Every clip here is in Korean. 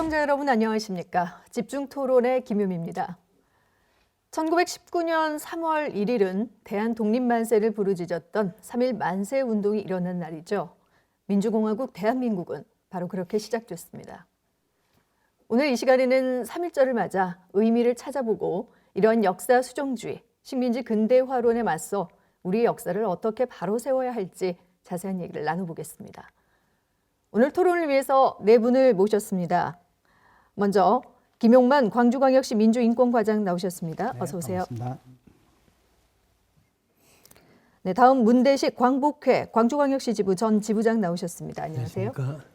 시청자 여러분 안녕하십니까? 집중토론의 김유미입니다. 1919년 3월 1일은 대한독립만세를 부르짖었던 3.1 만세운동이 일어난 날이죠. 민주공화국 대한민국은 바로 그렇게 시작됐습니다. 오늘 이 시간에는 3.1절을 맞아 의미를 찾아보고 이러한 역사 수정주의, 식민지 근대화론에 맞서 우리의 역사를 어떻게 바로 세워야 할지 자세한 얘기를 나눠보겠습니다. 오늘 토론을 위해서 네 분을 모셨습니다. 먼저 김용만 광주광역시 민주인권과장 나오셨습니다. 어서 오세요. 반갑습니다. 네, 다음 문대식 광복회 광주광역시 지부 전 지부장 나오셨습니다. 안녕하세요. 안녕하십니까?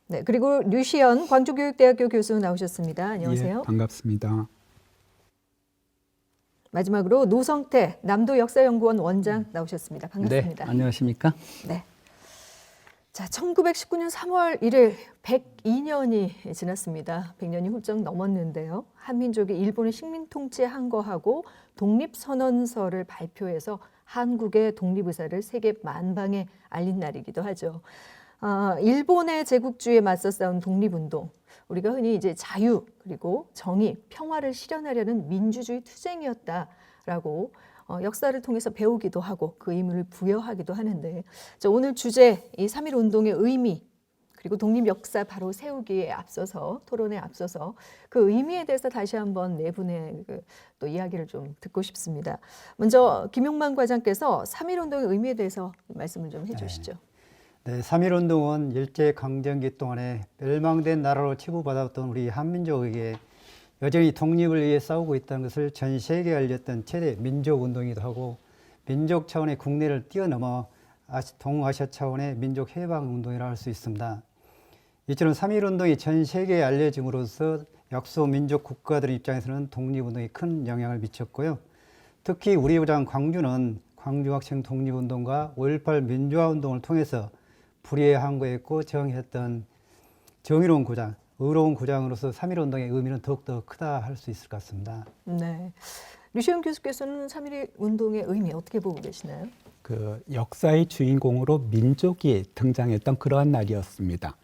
네, 그리고 류시연 광주교육대학교 교수 나오셨습니다. 안녕하세요. 예, 반갑습니다. 마지막으로 노성태 남도역사연구원 원장 나오셨습니다. 반갑습니다. 네, 안녕하십니까? 네. 자, 1919년 3월 1일 102년이 지났습니다. 100년이 훌쩍 넘었는데요. 한민족이 일본의 식민 통치에 항거하고 독립선언서를 발표해서 한국의 독립의사를 세계 만방에 알린 날이기도 하죠. 일본의 제국주의에 맞서 싸운 독립운동, 우리가 흔히 이제 자유 그리고 정의, 평화를 실현하려는 민주주의 투쟁이었다라고 역사를 통해서 배우기도 하고 그 의미를 부여하기도 하는데, 오늘 주제 이 3.1 운동의 의미 그리고 독립 역사 바로 세우기에 앞서서 토론에 앞서서 그 의미에 대해서 다시 한번 네 분의 또 이야기를 좀 듣고 싶습니다. 먼저 김용만 과장께서 3.1 운동의 의미에 대해서 말씀을 좀 해주시죠. 네, 3.1 운동은 일제강점기 동안에 멸망된 나라로 치부받았던 우리 한민족에게 여전히 독립을 위해 싸우고 있다는 것을 전 세계에 알렸던 최대 민족 운동이기도 하고, 민족 차원의 국내를 뛰어넘어 동아시아 차원의 민족 해방 운동이라 할 수 있습니다. 이처럼 3.1 운동이 전 세계에 알려짐으로써 약소 민족 국가들 입장에서는 독립운동에 큰 영향을 미쳤고요. 특히 우리 고장 광주는 광주학생 독립운동과 5.18 민주화운동을 통해서 불의에 항거했고 저항했던 정의로운 고장, 의로운 고장으로서 3.1 운동의 의미는 더욱더 크다 할 수 있을 것 같습니다. 네, 류시연 교수께서는 3.1 운동의 의미 어떻게 보고 계시나요? 그 역사의 주인공으로 민족이 등장했던 그러한 날이었습니다.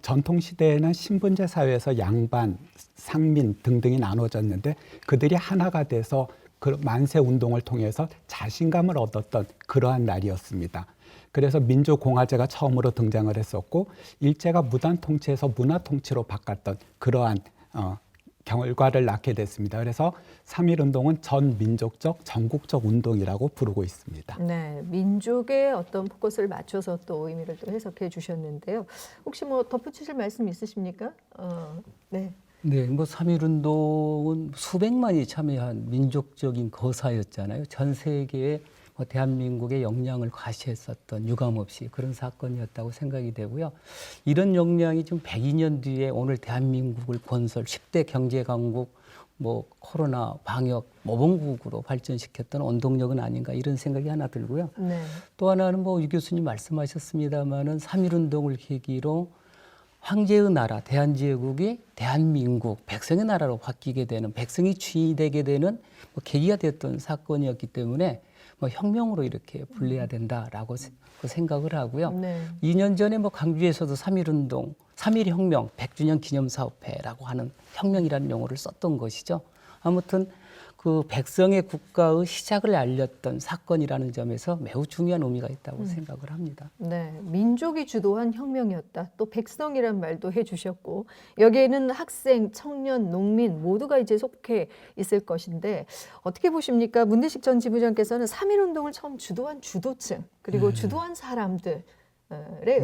전통 시대에는 신분제 사회에서 양반, 상민 등등이 나눠졌는데 그들이 하나가 돼서 그 만세 운동을 통해서 자신감을 얻었던 그러한 날이었습니다. 그래서 민족공화제가 처음으로 등장을 했었고, 일제가 무단 통치에서 문화 통치로 바꿨던 그러한 결과를 낳게 됐습니다. 그래서 3.1 운동은 전 민족적 전국적 운동이라고 부르고 있습니다. 네, 민족의 어떤 포커스를 맞춰서 또 의미를 또 해석해 주셨는데요. 혹시 뭐 덧붙이실 말씀 있으십니까? 네. 네, 뭐 3.1 운동은 수백만이 참여한 민족적인 거사였잖아요. 전 세계에 대한민국의 역량을 과시했었던 유감없이 그런 사건이었다고 생각이 되고요. 이런 역량이 지금 102년 뒤에 오늘 대한민국을 건설 10대 경제 강국, 뭐 코로나 방역 모범국으로 발전시켰던 원동력은 아닌가 이런 생각이 하나 들고요. 네. 또 하나는 뭐 유 교수님 말씀하셨습니다마는 3.1 운동을 계기로 황제의 나라 대한제국이 대한민국 백성의 나라로 바뀌게 되는, 백성이 주인이 되게 되는 계기가 됐던 사건이었기 때문에 혁명으로 이렇게 불려야 된다라고 생각을 하고요. 네. 2년 전에 광주에서도 3.1 운동, 3.1 혁명 100주년 기념사업회라고 하는 혁명이라는 용어를 썼던 것이죠. 아무튼 그 백성의 국가의 시작을 알렸던 사건이라는 점에서 매우 중요한 의미가 있다고 생각을 합니다. 네, 민족이 주도한 혁명이었다. 또 백성이란 말도 해주셨고, 여기에는 학생, 청년, 농민 모두가 이제 속해 있을 것인데 어떻게 보십니까? 문대식 전 지부장께서는 3.1 운동을 처음 주도한 주도층 그리고 주도한 사람들의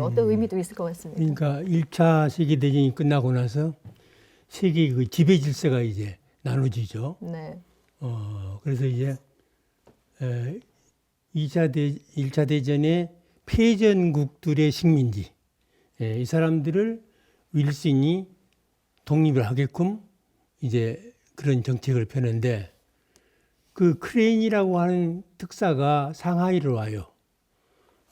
어떤 의미도 있을 것 같습니다. 그러니까 1차 세계대전이 끝나고 나서 세계 그 지배 질서가 이제 나눠지죠. 네. 그래서 이제 1차 대전에 패전국들의 식민지, 이 사람들을 윌슨이 독립을 하게끔 이제 그런 정책을 펴는데, 그 크레인이라고 하는 특사가 상하이로 와요.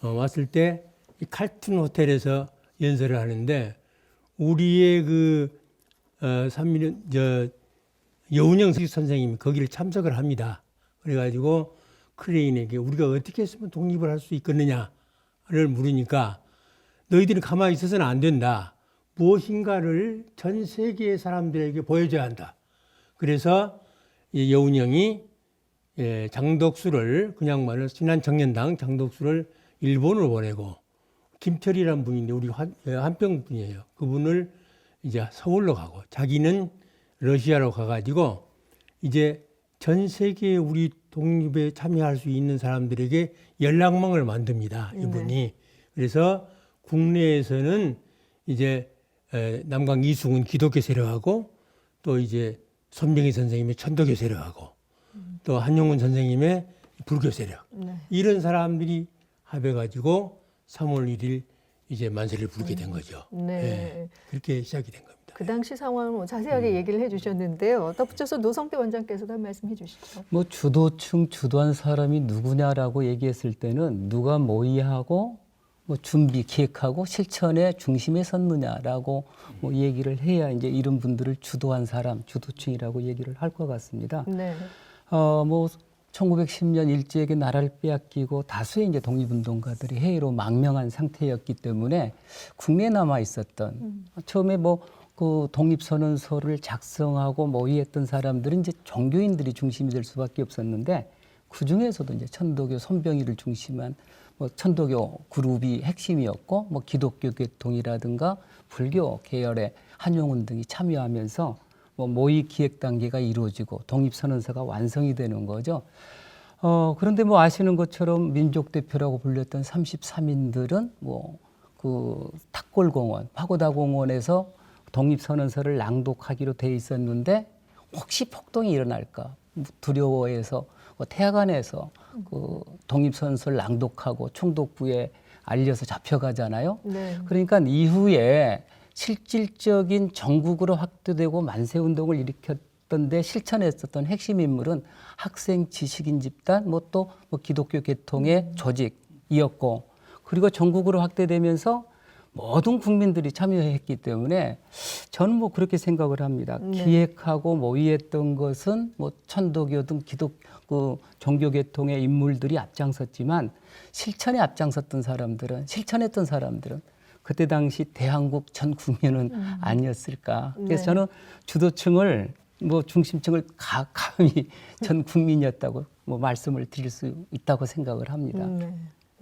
왔을 때 이 칼툰 호텔에서 연설을 하는데, 우리의 그 3.1 여운형 선생님이 거기를 참석을 합니다. 그래가지고 크레인에게 우리가 어떻게 했으면 독립을 할 수 있겠느냐를 물으니까 너희들이 가만히 있어서는 안 된다. 무엇인가를 전 세계의 사람들에게 보여줘야 한다. 그래서 이 여운이 형이 장덕수를 그냥 말로 신한청년당 장덕수를 일본으로 보내고 김철이라는 분인데 우리 한평 분이에요. 그분을 이제 서울로 가고 자기는 러시아로 가가지고 이제 전 세계에 우리 독립에 참여할 수 있는 사람들에게 연락망을 만듭니다. 이분이. 그래서 국내에서는 이제 남강 이승훈 기독교 세력하고 또 이제 손병희 선생님의 천도교 세력하고 또 한용운 선생님의 불교 세력 네. 이런 사람들이 합해가지고 3월 1일 이제 만세를 부르게 된 거죠. 네. 그렇게 시작이 된 겁니다. 그 당시 상황을 뭐 자세하게 얘기를 해주셨는데요. 덧붙여서 노성태 원장께서도 한 말씀 해주시죠. 뭐 주도층 주도한 사람이 누구냐라고 얘기했을 때는 누가 모의하고 뭐 준비, 기획하고 실천의 중심에 섰느냐라고 뭐 얘기를 해야 이제 이런 분들을 주도한 사람, 주도층이라고 얘기를 할 것 같습니다. 네. 뭐 1910년 일제에게 나라를 빼앗기고 다수의 이제 독립운동가들이 해외로 망명한 상태였기 때문에 국내에 남아 있었던 처음에 뭐 그 독립선언서를 작성하고 모의했던 사람들은 이제 종교인들이 중심이 될 수밖에 없었는데 그 중에서도 이제 천도교 손병희를 중심한 뭐 천도교 그룹이 핵심이었고 뭐 기독교 계통이라든가 불교 계열의 한용운 등이 참여하면서 뭐 모의 기획 단계가 이루어지고 독립선언서가 완성이 되는 거죠. 그런데 뭐 아시는 것처럼 민족 대표라고 불렸던 33인들은 뭐 그 탁골공원, 파고다공원에서 독립선언서를 낭독하기로 돼 있었는데 혹시 폭동이 일어날까 두려워해서 태화관에서 그 독립선언서를 낭독하고 총독부에 알려서 잡혀가잖아요. 네. 그러니까 이후에 실질적인 전국으로 확대되고 만세운동을 일으켰던데 실천했었던 핵심 인물은 학생 지식인 집단, 뭐 또 뭐 기독교 계통의 조직이었고, 그리고 전국으로 확대되면서 모든 국민들이 참여했기 때문에 저는 뭐 그렇게 생각을 합니다. 네. 기획하고 모의했던 것은 뭐 천도교 등 그 종교 계통의 인물들이 앞장섰지만 실천했던 사람들은 그때 당시 대한국 전 국민은 아니었을까. 그래서 네. 저는 주도층을 뭐 중심층을 감히 전 국민이었다고 뭐 말씀을 드릴 수 있다고 생각을 합니다. 네.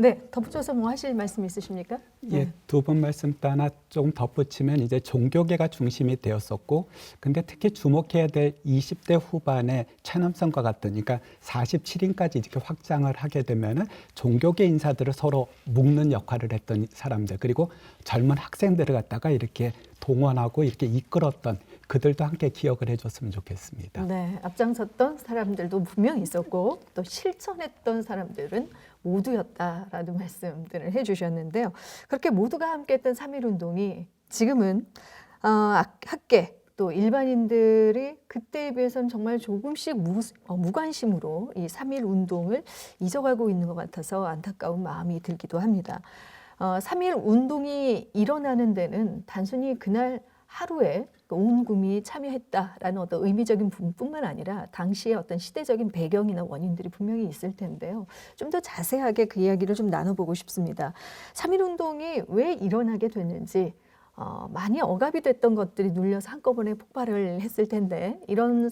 네, 덧붙여서 뭐 하실 말씀 있으십니까? 예, 두 분 말씀 또 하나 조금 덧붙이면 이제 종교계가 중심이 되었었고, 근데 특히 주목해야 될 20대 후반에 최남선과 같은, 그러니까 47인까지 이렇게 확장을 하게 되면은 종교계 인사들을 서로 묶는 역할을 했던 사람들, 그리고 젊은 학생들을 갖다가 이렇게 동원하고 이렇게 이끌었던 그들도 함께 기억을 해줬으면 좋겠습니다. 네, 앞장섰던 사람들도 분명히 있었고 또 실천했던 사람들은 모두였다라는 말씀들을 해주셨는데요. 그렇게 모두가 함께했던 3.1운동이 지금은 학계 또 일반인들이 그때에 비해서는 정말 조금씩 무관심으로 이 3.1운동을 잊어가고 있는 것 같아서 안타까운 마음이 들기도 합니다. 3.1운동이 일어나는 데는 단순히 그날 하루에 온 국민이 참여했다라는 어떤 의미적인 부분뿐만 아니라 당시의 어떤 시대적인 배경이나 원인들이 분명히 있을 텐데요. 좀 더 자세하게 그 이야기를 좀 나눠보고 싶습니다. 3.1운동이 왜 일어나게 됐는지 많이 억압이 됐던 것들이 눌려서 한꺼번에 폭발을 했을 텐데 이런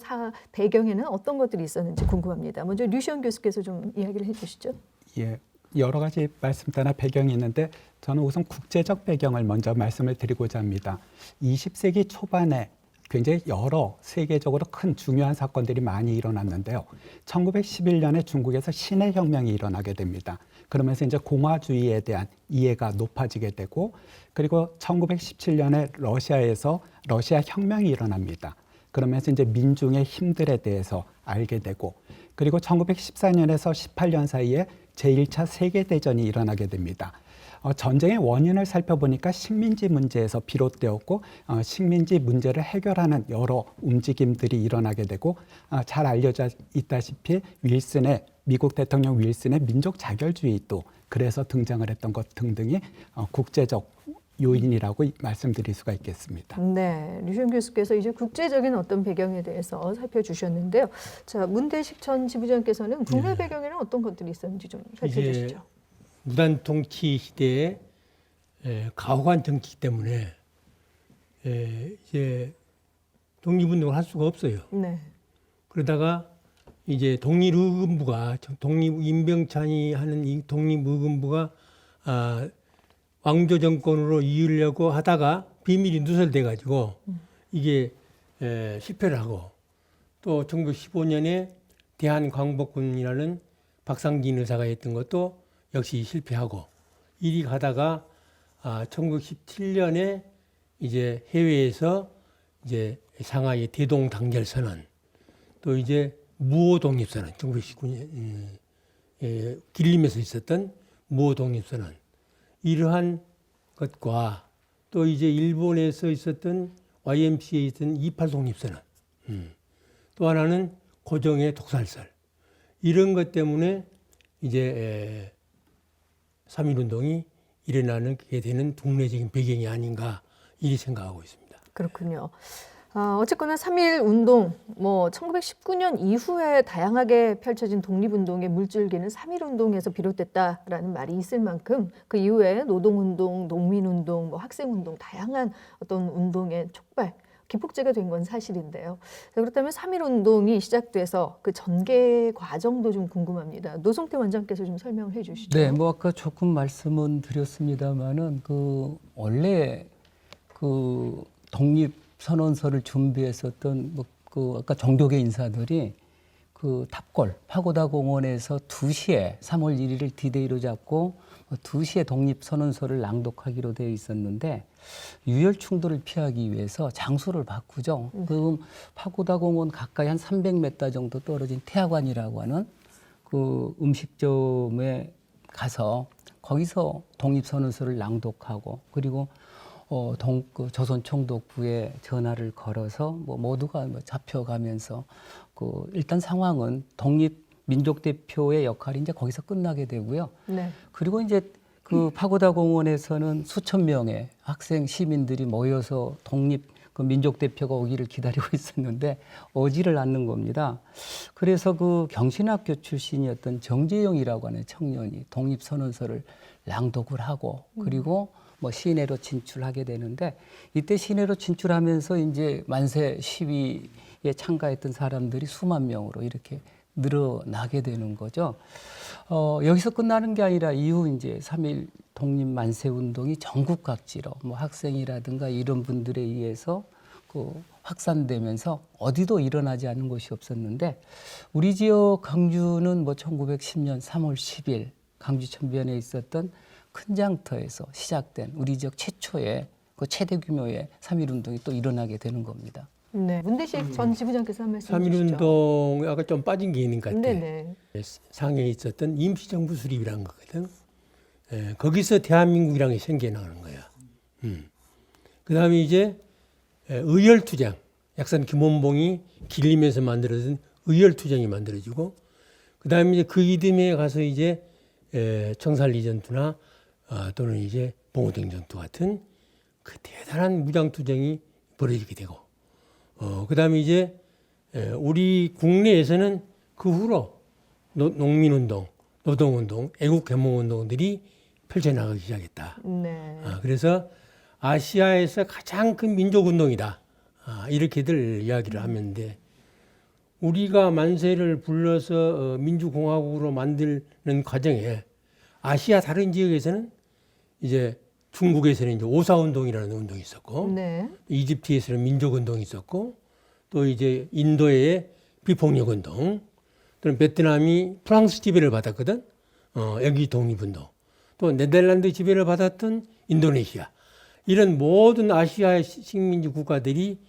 배경에는 어떤 것들이 있었는지 궁금합니다. 먼저 류시원 교수께서 좀 이야기를 해주시죠. 예, 여러 가지 말씀 따라 배경이 있는데 저는 우선 국제적 배경을 먼저 말씀을 드리고자 합니다. 20세기 초반에 굉장히 여러 세계적으로 큰 중요한 사건들이 많이 일어났는데요. 1911년에 중국에서 신해혁명이 일어나게 됩니다. 그러면서 이제 공화주의에 대한 이해가 높아지게 되고, 그리고 1917년에 러시아에서 러시아 혁명이 일어납니다. 그러면서 이제 민중의 힘들에 대해서 알게 되고, 그리고 1914년에서 18년 사이에 제1차 세계대전이 일어나게 됩니다. 전쟁의 원인을 살펴보니까 식민지 문제에서 비롯되었고, 식민지 문제를 해결하는 여러 움직임들이 일어나게 되고, 잘 알려져 있다시피 미국 대통령 윌슨의 민족 자결주의도 그래서 등장을 했던 것 등등이 국제적 요인이라고 말씀드릴 수가 있겠습니다. 네, 류시원 교수께서 이제 국제적인 어떤 배경에 대해서 살펴주셨는데요. 자, 문대식 전 지부장께서는 국내 배경에는 어떤 것들이 있었는지 좀 살펴주시죠. 무단 통치 시대에 가혹한 정치 때문에 이제 독립운동을 할 수가 없어요. 네. 그러다가 이제 독립의금부가 임병찬이 하는 이 독립의금부가 왕조 정권으로 이으려고 하다가 비밀이 누설돼 가지고 이게 실패를 하고 또 1915년에 대한광복군이라는 박상진 의사가 했던 것도 역시 실패하고 이리 가다가 1917년에 이제 해외에서 이제 상하이 대동단결선언 또 이제 무호독립선언 1919년 길림에서 있었던 무호독립선언 이러한 것과 또 이제 일본에서 있었던 YMCA에 있던 28독립선언 또 하나는 고종의 독살설 이런 것 때문에 이제 3.1운동이 일어나게 되는 국내적인 배경이 아닌가 이리 생각하고 있습니다. 그렇군요. 어쨌거나 3.1 운동, 1919년 이후에 다양하게 펼쳐진 독립운동의 물줄기는 3.1 운동에서 비롯됐다라는 말이 있을 만큼 그 이후에 노동운동, 농민운동, 학생운동 다양한 어떤 운동의 촉발, 기폭제가 된 건 사실인데요. 그렇다면 3.1 운동이 시작돼서 그 전개 과정도 좀 궁금합니다. 노성태 원장께서 좀 설명을 해주시죠. 네, 아까 조금 말씀은 드렸습니다만은 원래 독립 선언서를 준비했었던 아까 종교계 인사들이 탑골 파고다 공원에서 2시에 3월 1일을 디데이로 잡고 2시에 독립 선언서를 낭독하기로 되어 있었는데 유혈 충돌을 피하기 위해서 장소를 바꾸죠. 그 파고다 공원 가까이 한 300m 정도 떨어진 태화관이라고 하는 그 음식점에 가서 거기서 독립 선언서를 낭독하고 그리고 조선 총독부에 전화를 걸어서 모두가 잡혀가면서 일단 상황은 독립 민족 대표의 역할이 이제 거기서 끝나게 되고요. 네. 그리고 이제 파고다 공원에서는 수천 명의 학생 시민들이 모여서 독립 민족 대표가 오기를 기다리고 있었는데 오지를 않는 겁니다. 그래서 경신학교 출신이었던 정재영이라고 하는 청년이 독립 선언서를 낭독을 하고 그리고 시내로 진출하게 되는데 이때 시내로 진출하면서 이제 만세 시위에 참가했던 사람들이 수만 명으로 이렇게 늘어나게 되는 거죠. 여기서 끝나는 게 아니라 이후 이제 3.1 독립 만세 운동이 전국 각지로 학생이라든가 이런 분들에 의해서 확산되면서 어디도 일어나지 않는 곳이 없었는데 우리 지역 광주는 1910년 3월 10일 광주 천변에 있었던 큰 장터에서 시작된 우리 지역 최초의 최대 규모의 3.1 운동이 또 일어나게 되는 겁니다. 네, 문대식 전 지부장께서 한 말씀 해주시죠. 3.1 운동 아까 좀 빠진 게 있는 것 같아. 네네. 상해에 있었던 임시정부 수립이라는 거거든. 거기서 대한민국이라는 게 생겨나는 거야. 그다음에 이제 의열투쟁, 약산 김원봉이 길림에서 만들어진 의열투쟁이 만들어지고, 그다음에 이제 그 이듬해 가서 이제 청살리 전투나 또는 이제 봉오동 전투 같은 그 대단한 무장투쟁이 벌어지게 되고, 그다음에 이제 우리 국내에서는 그 후로 농민운동, 노동운동, 애국개몽운동들이 펼쳐나가기 시작했다. 네. 그래서 아시아에서 가장 큰 민족운동이다. 이렇게들 이야기를 하는데 우리가 만세를 불러서 민주공화국으로 만드는 과정에 아시아 다른 지역에서는 이제 중국에서는 이제 오사운동이라는 운동이 있었고, 네. 이집트에서는 민족운동이 있었고, 또 이제 인도의 비폭력운동, 또는 베트남이 프랑스 지배를 받았거든. 여기 독립운동. 또 네덜란드 지배를 받았던 인도네시아. 이런 모든 아시아의 식민지 국가들이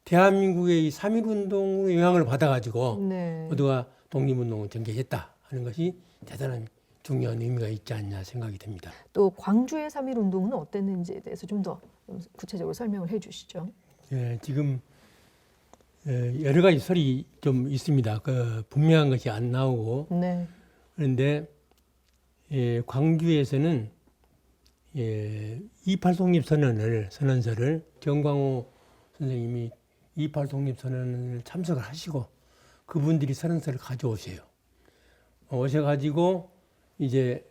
대한민국의 이 3.1 운동으로 영향을 받아가지고 네. 모두가 독립운동을 전개했다 하는 것이 대단한 중요한 의미가 있지 않냐 생각이 됩니다. 또 광주의 3.1 운동은 어땠는지에 대해서 좀 더 구체적으로 설명을 해주시죠. 지금 여러 가지 설이 좀 있습니다. 분명한 것이 안 나오고 네. 그런데 광주에서는 28 독립선언서를 정광호 선생님이 28 독립선언을 참석을 하시고 그분들이 선언서를 가져오세요. 오셔가지고 이제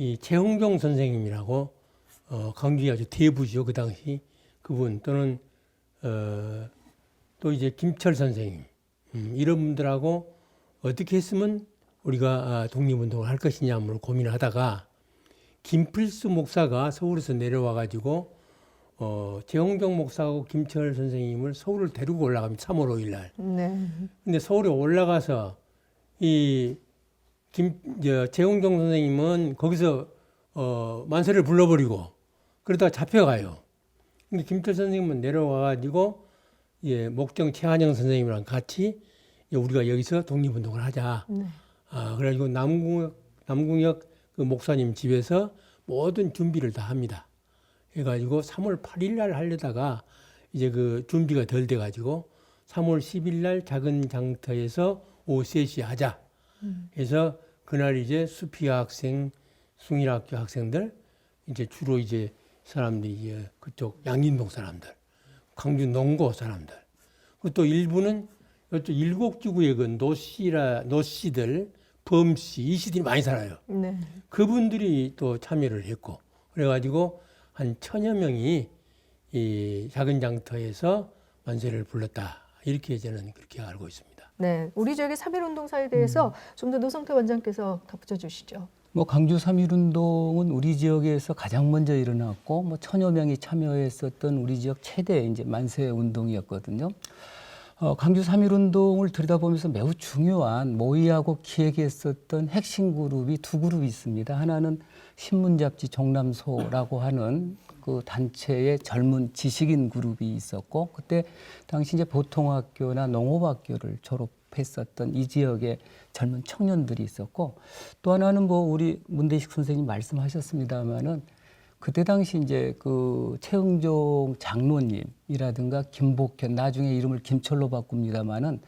이 최홍종 선생님이라고 광주의 아주 대부죠. 그 당시 그분 또는 또 이제 김철 선생님 이런 분들하고 어떻게 했으면 우리가 독립운동을 할 것이냐를 고민을 하다가 김필수 목사가 서울에서 내려와 가지고 최홍종 목사하고 김철 선생님을 서울을 데리고 올라갑니다. 3월 5일 날. 네. 근데 서울에 올라가서 이 최홍종 선생님은 거기서 만세를 불러버리고 그러다가 잡혀가요. 근데 김철 선생님은 내려와 가지고 목정 최한영 선생님이랑 같이 우리가 여기서 독립운동을 하자. 네. 그래가지고 남궁혁 그 목사님 집에서 모든 준비를 다 합니다. 해가지고 3월 8일 날 하려다가 이제 그 준비가 덜 돼가지고 3월 10일 날 작은 장터에서 오후 3시에 하자. 해서 그날 이제 수피아 학생, 숭일학교 학생들 이제 주로 이제 사람들이 이제 그쪽 양진동 사람들, 광주 농고 사람들, 그리고 또 일부는 이쪽 일곡지구의 그 노씨들, 범씨, 이씨들이 많이 살아요. 네. 그분들이 또 참여를 했고 그래가지고 한 1000여 명이 이 작은 장터에서 만세를 불렀다. 이렇게 저는 그렇게 알고 있습니다. 네. 우리 지역의 3.1운동사에 대해서 좀 더 노성태 원장께서 덧붙여 주시죠. 뭐 광주 3.1운동은 우리 지역에서 가장 먼저 일어났고 뭐 1000여 명이 참여했었던 우리 지역 최대 이제 만세 운동이었거든요. 광주 3.1운동을 들여다보면서 매우 중요한 모의하고 기획했었던 핵심 그룹이 두 그룹이 있습니다. 하나는 신문잡지 종남소라고 하는 그 단체의 젊은 지식인 그룹이 있었고 그때 당시 이제 보통학교나 농업학교를 졸업했었던 이 지역의 젊은 청년들이 있었고 또 하나는 뭐 우리 문대식 선생님 말씀하셨습니다마는 그때 당시 이제 그 최흥종 장로님이라든가 김복현 나중에 이름을 김철로 바꿉니다마는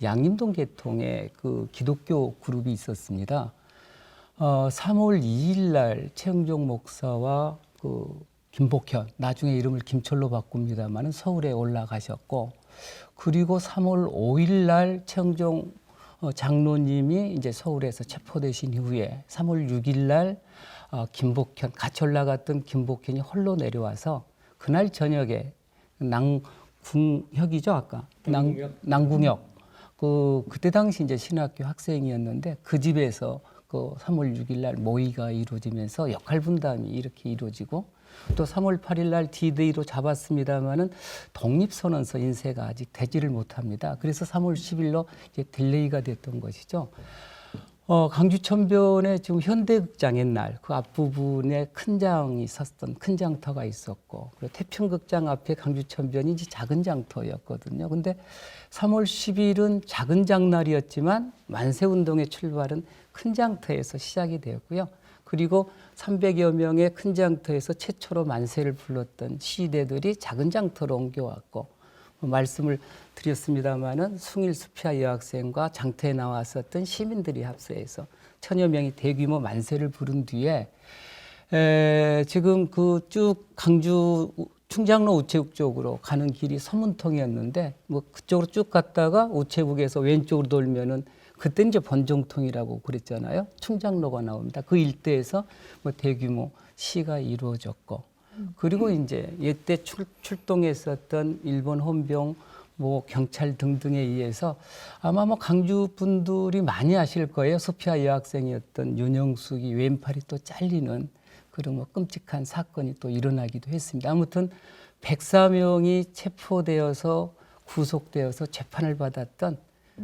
양림동 계통의 그 기독교 그룹이 있었습니다. 3월 2일 날 최흥종 목사와 그 김복현 나중에 이름을 김철로 바꿉니다마는 서울에 올라가셨고 그리고 3월 5일 날 최흥종 장로님이 이제 서울에서 체포되신 이후에 3월 6일 날 김복현 같이 올라갔던 김복현이 홀로 내려와서 그날 저녁에 낭궁혁이죠 아까 낭궁혁 그때 당시 이제 신학교 학생이었는데 그 집에서 그 3월 6일 날 모의가 이루어지면서 역할 분담이 이렇게 이루어지고 또 3월 8일 날 D-Day로 잡았습니다마는 독립선언서 인쇄가 아직 되지를 못합니다. 그래서 3월 10일로 이제 딜레이가 됐던 것이죠. 강주천변에 지금 현대극장 옛날 그 앞부분에 큰 장이 섰던 큰 장터가 있었고 그리고 태평극장 앞에 강주천변이 이제 작은 장터였거든요. 근데 3월 10일은 작은 장날이었지만 만세운동의 출발은 큰 장터에서 시작이 되었고요. 그리고 300여 명의 큰 장터에서 최초로 만세를 불렀던 시대들이 작은 장터로 옮겨왔고 말씀을 드렸습니다마는 숭일 수피아 여학생과 장터에 나왔었던 시민들이 합세해서 1000여 명이 대규모 만세를 부른 뒤에 지금 그 쭉 강주 충장로 우체국 쪽으로 가는 길이 서문통이었는데 뭐 그쪽으로 쭉 갔다가 우체국에서 왼쪽으로 돌면은 그때 이제 번종통이라고 그랬잖아요. 충장로가 나옵니다. 그 일대에서 뭐 대규모 시가 이루어졌고 그리고 이제 이때 출동했었던 일본 헌병, 뭐 경찰 등등에 의해서 아마 뭐 강주 분들이 많이 아실 거예요. 소피아 여학생이었던 윤영숙이 왼팔이 또 잘리는 그런 뭐 끔찍한 사건이 또 일어나기도 했습니다. 아무튼 104명이 체포되어서 구속되어서 재판을 받았던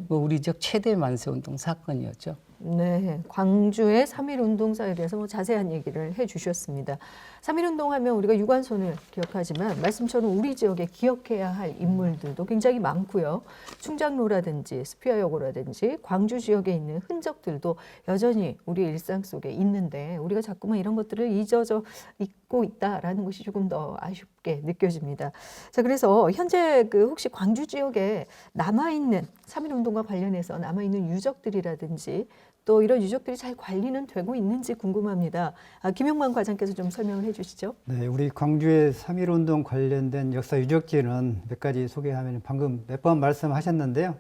뭐 우리 지역 최대 만세운동 사건이었죠. 네, 광주의 3.1운동사에 대해서 뭐 자세한 얘기를 해주셨습니다. 3.1운동 하면 우리가 유관손을 기억하지만 말씀처럼 우리 지역에 기억해야 할 인물들도 굉장히 많고요. 충장로라든지 스피아여고라든지 광주 지역에 있는 흔적들도 여전히 우리의 일상 속에 있는데 우리가 자꾸만 이런 것들을 잊어져 있고 있다라는 것이 조금 더 아쉽게 느껴집니다. 자, 그래서 현재 그 혹시 광주 지역에 남아있는 3.1운동과 관련해서 남아있는 유적들이라든지 또 이런 유적들이 잘 관리는 되고 있는지 궁금합니다. 김용만 과장께서 좀 설명을 해주시죠. 네, 우리 광주의 3.1운동 관련된 역사 유적지는 몇 가지 소개하면 방금 몇 번 말씀하셨는데요.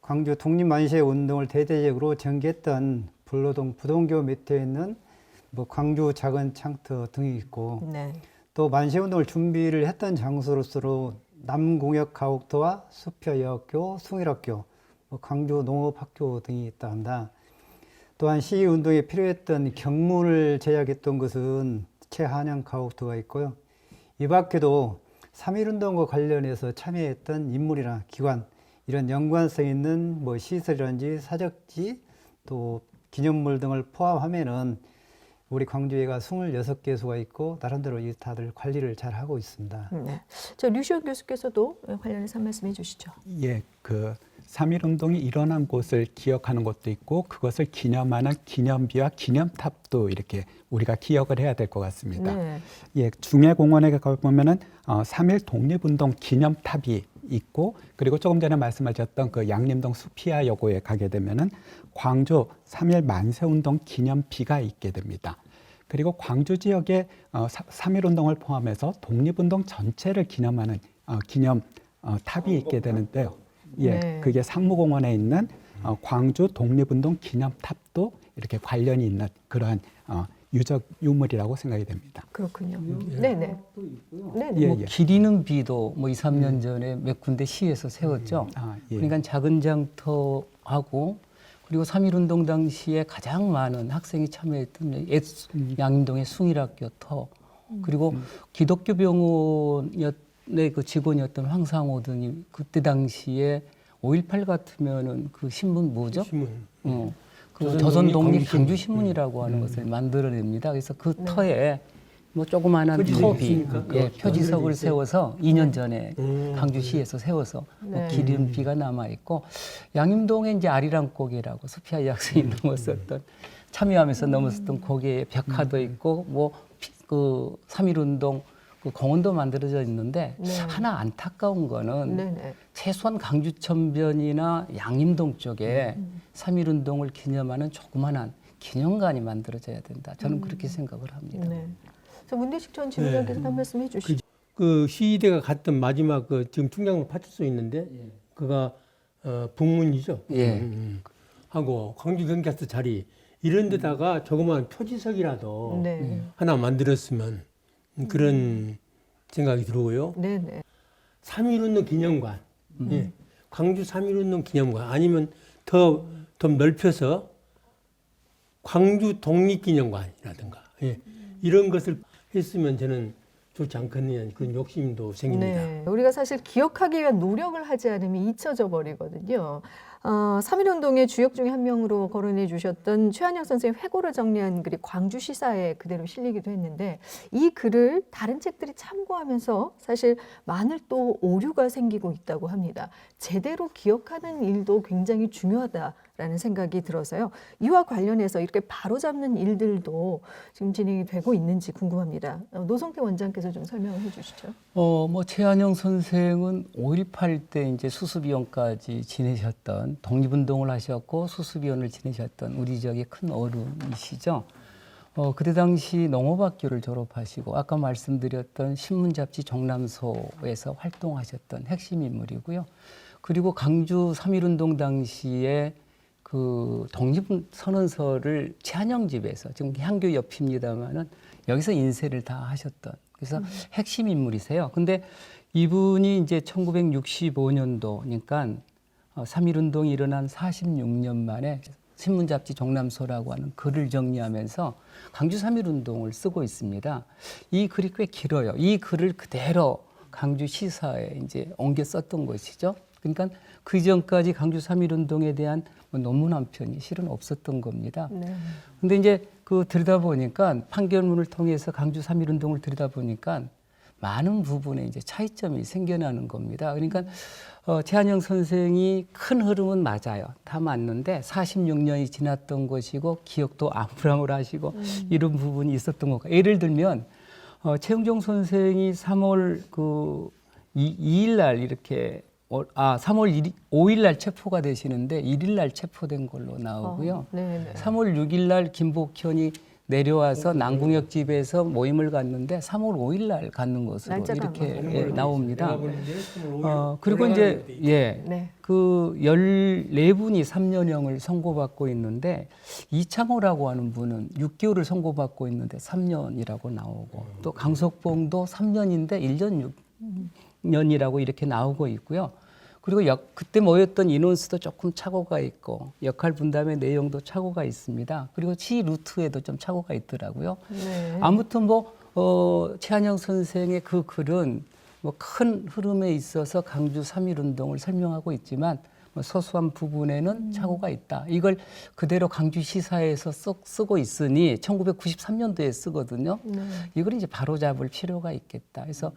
광주 독립만세 운동을 대대적으로 전개했던 불로동 부동교 밑에 있는 뭐 광주 작은 창터 등이 있고 네. 또 만세운동을 준비를 했던 장소로서 남공역 가옥터와 수표여학교, 숭일학교, 뭐 광주 농업학교 등이 있다 한다. 또한 시위운동에 필요했던 경문을 제작했던 것은 최한양 가옥터가 있고요. 이 밖에도 3.1운동과 관련해서 참여했던 인물이나 기관, 이런 연관성 있는 뭐 시설이라든지 사적지 또 기념물 등을 포함하면은 우리 광주에가 26개소가 있고 나름대로 이 다들 관리를 잘 하고 있습니다. 네. 저 류시원 교수께서도 관련해서 한 말씀 해주시죠. 예, 그 3.1운동이 일어난 곳을 기억하는 것도 있고 그것을 기념하는 기념비와 기념탑도 이렇게 우리가 기억을 해야 될 것 같습니다. 네. 예, 중해공원에 가보면은 3.1 독립운동 기념탑이 있고 그리고 조금 전에 말씀하셨던 그 양림동 수피아 여고에 가게 되면은 광주 3.1 만세운동 기념비가 있게 됩니다. 그리고 광주 지역에 3.1운동을 포함해서 독립운동 전체를 기념하는 기념 탑이 있게 되는데요. 예, 네. 그게 상무공원에 있는 광주 독립운동 기념탑도 이렇게 관련이 있는 그러한 유적 유물이라고 생각이 됩니다. 그렇군요. 네네. 네네. 예, 뭐 예. 기리는 비도 뭐 2, 3년 전에 몇 군데 시에서 세웠죠. 예. 그러니까 작은 장터하고 그리고 3.1운동 당시에 가장 많은 학생이 참여했던 양림동의 숭일학교 터 그리고 기독교 병원의 그 직원이었던 황상호 등이 그때 당시에 5.18 같으면은 그 신문 뭐죠? 신문. 그 조선 조선독립 독립 강주신문이라고 하는 것을 만들어냅니다. 그래서 그 네. 터에 뭐 조그마한 표지석이 터비, 있으니까 예, 그거 표지석을 만들어져 세워서 2년 전에 음. 강주시에서 세워서 뭐 네. 기름비가 남아 있고 양림동에 이제 아리랑 고개라고 소피아 학생이 넘었었던 참여하면서 넘었었던 고개에 벽화도 있고 뭐 그 3.1운동 그 공원도 만들어져 있는데 네. 하나 안타까운 거는 네네. 최소한 강주천변이나 양림동 쪽에 3.1운동을 기념하는 조그만한 기념관이 만들어져야 된다. 저는 그렇게 생각을 합니다. 네. 저 문대식 전 지부장께서 한 말씀 해주시죠. 그 시위대가 갔던 마지막 그 지금 충장로 파출소 있는데 그가 북문이죠. 예. 하고 광주 경찰서 자리 이런 데다가 조그만 표지석이라도 네. 하나 만들었으면 그런 생각이 들고요. 네네. 3.1운동 기념관, 예. 광주 3.1운동 기념관 아니면 더 넓혀서 광주 독립기념관이라든가 예. 이런 것을 했으면 저는 좋지 않겠느냐 그런 욕심도 생깁니다. 네. 우리가 사실 기억하기 위한 노력을 하지 않으면 잊혀져 버리거든요. 3.1운동의 주역 중에 한 명으로 거론해 주셨던 최한영 선생님 회고를 정리한 글이 광주시사에 그대로 실리기도 했는데 이 글을 다른 책들이 참고하면서 사실 많은 또 오류가 생기고 있다고 합니다. 제대로 기억하는 일도 굉장히 중요하다라는 생각이 들어서요. 이와 관련해서 이렇게 바로잡는 일들도 지금 진행이 되고 있는지 궁금합니다. 노성태 원장께서 좀 설명을 해주시죠. 뭐 최한영 선생은 5.18 때 이제 수습위원까지 지내셨던 독립운동을 하셨고 수습위원을 지내셨던 우리 지역의 큰 어른이시죠. 그때 당시 농업학교를 졸업하시고 아까 말씀드렸던 신문잡지 정남소에서 활동하셨던 핵심 인물이고요. 그리고 강주 3.1운동 당시에 그 독립선언서를 최한영 집에서 지금 향교 옆입니다만은 여기서 인쇄를 다 하셨던 그래서 핵심 인물이세요. 근데 이분이 이제 1965년도니까 3.1운동이 일어난 46년 만에 신문잡지 정남소라고 하는 글을 정리하면서 강주 3.1운동을 쓰고 있습니다. 이 글이 꽤 길어요. 이 글을 그대로 강주 시사에 이제 옮겨 썼던 것이죠. 그러니까 그 이전까지 강주 3.1운동에 대한 논문 한 편이 실은 없었던 겁니다. 네. 근데 이제 그 들여다보니까 판결문을 통해서 강주 3.1운동을 들여다보니까 많은 부분에 이제 차이점이 생겨나는 겁니다. 그러니까 최한영 선생이 큰 흐름은 맞아요. 다 맞는데 46년이 지났던 것이고 기억도 아물아물하시고 이런 부분이 있었던 것 같아요. 예를 들면 최영종 선생이 3월 그 2일 날 이렇게 3월 5일 날 체포가 되시는데 1일 날 체포된 걸로 나오고요. 네. 3월 6일 날 김복현이 내려와서 남궁역 집에서 모임을 갖는데 3월 5일 날 갖는 것으로 날짜가 이렇게 아마 예, 나옵니다. 내가 보는데 25일 그리고 이제 예. 네. 그 14분이 3년형을 선고받고 있는데 이창호라고 하는 분은 6개월을 선고받고 있는데 3년이라고 나오고 또 강석봉도 3년인데 1년 6년이라고 이렇게 나오고 있고요. 그리고 그때 모였던 인원수도 조금 착오가 있고 역할 분담의 내용도 착오가 있습니다. 그리고 시 루트에도 좀 착오가 있더라고요. 네. 아무튼 최한영 선생의 그 글은 큰 흐름에 있어서 강주 3.1운동을 설명하고 있지만 소소한 부분에는 착오가 있다. 이걸 그대로 강주 시사에서 쓰고 있으니 1993년도에 쓰거든요. 이걸 이제 바로잡을 필요가 있겠다. 그래서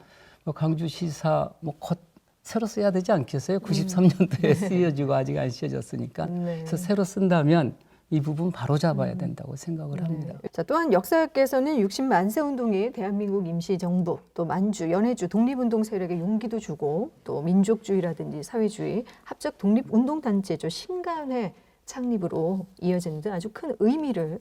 강주 시사 곧 새로 써야 되지 않겠어요? 93년도에 쓰여지고 아직 안 쓰여졌으니까. 네. 그래서 새로 쓴다면 이 부분 바로 잡아야 된다고 생각을 합니다. 자, 또한 역사학께서는 60만세 운동이 대한민국 임시정부, 또 만주, 연해주 독립운동 세력에 용기도 주고 또 민족주의라든지 사회주의, 합작 독립운동단체죠. 신간회 창립으로 이어지는 데 아주 큰 의미를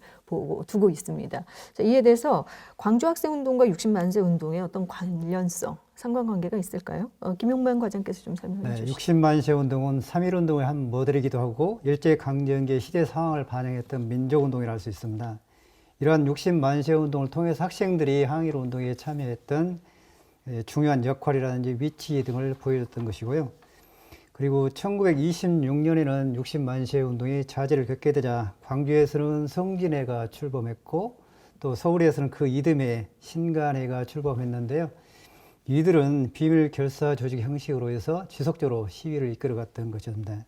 두고 있습니다. 자, 이에 대해서 광주학생운동과 60만세 운동의 어떤 관련성, 상관관계가 있을까요? 김용만 과장께서 좀 설명해 네, 주시죠. 60만세 운동은 3.1운동의 한 모델이기도 하고 일제강점기의 시대 상황을 반영했던 민족운동이라 할 수 있습니다. 이러한 60만세 운동을 통해서 학생들이 항일운동에 참여했던 중요한 역할이라든지 위치 등을 보여줬던 것이고요. 그리고 1926년에는 60만세 운동이 좌절을 겪게 되자 광주에서는 성진회가 출범했고 또 서울에서는 그 이듬해 신간회가 출범했는데요. 이들은 비밀 결사 조직 형식으로 해서 지속적으로 시위를 이끌어갔던 것입니다.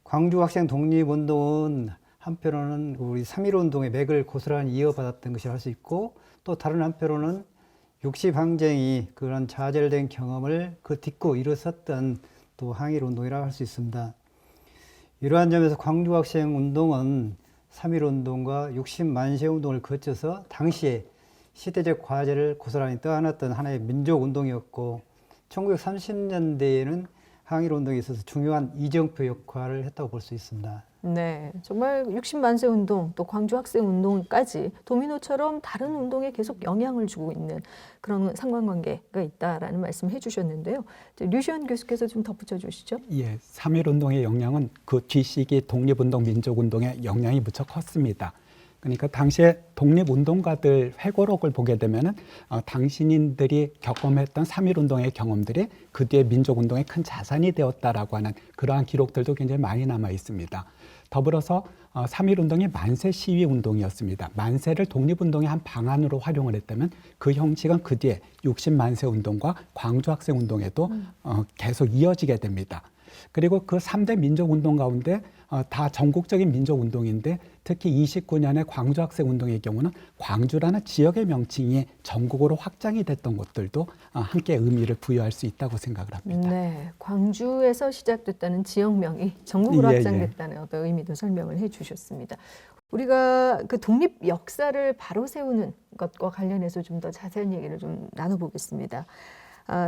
광주 학생 독립운동은 한편으로는 우리 3.1운동의 맥을 고스란히 이어받았던 것이라 할 수 있고 또 다른 한편으로는 60항쟁이 그런 좌절된 경험을 그 딛고 일어섰던 또 항일운동이라 할 수 있습니다. 이러한 점에서 광주학생운동은 3.1운동과 60만세 운동을 거쳐서 당시에 시대적 과제를 고스란히 떠안았던 하나의 민족운동이었고 1930년대에는 항일운동에 있어서 중요한 이정표 역할을 했다고 볼 수 있습니다. 네, 정말 60만세 운동, 또 광주학생운동까지 도미노처럼 다른 운동에 계속 영향을 주고 있는 그런 상관관계가 있다라는 말씀 해주셨는데요. 류시원 교수께서 좀 덧붙여 주시죠. 예, 3.1운동의 영향은 그 뒤시기 독립운동, 민족운동의 영향이 무척 컸습니다. 그러니까 당시에 독립운동가들 회고록을 보게 되면은 당신인들이 경험했던 3.1운동의 경험들이 그 뒤에 민족운동의 큰 자산이 되었다라고 하는 그러한 기록들도 굉장히 많이 남아 있습니다. 더불어서 3.1운동이 만세 시위운동이었습니다. 만세를 독립운동의 한 방안으로 활용을 했다면 그 형식은 그 뒤에 60만세 운동과 광주학생운동에도 계속 이어지게 됩니다. 그리고 그 3대 민족운동 가운데 다 전국적인 민족운동인데 특히 29년의 광주학생운동의 경우는 광주라는 지역의 명칭이 전국으로 확장이 됐던 것들도 함께 의미를 부여할 수 있다고 생각을 합니다. 네, 광주에서 시작됐다는 지역명이 전국으로 예, 확장됐다는 어떤 의미도 설명을 해주셨습니다. 우리가 그 독립 역사를 바로 세우는 것과 관련해서 좀 더 자세한 얘기를 좀 나눠보겠습니다.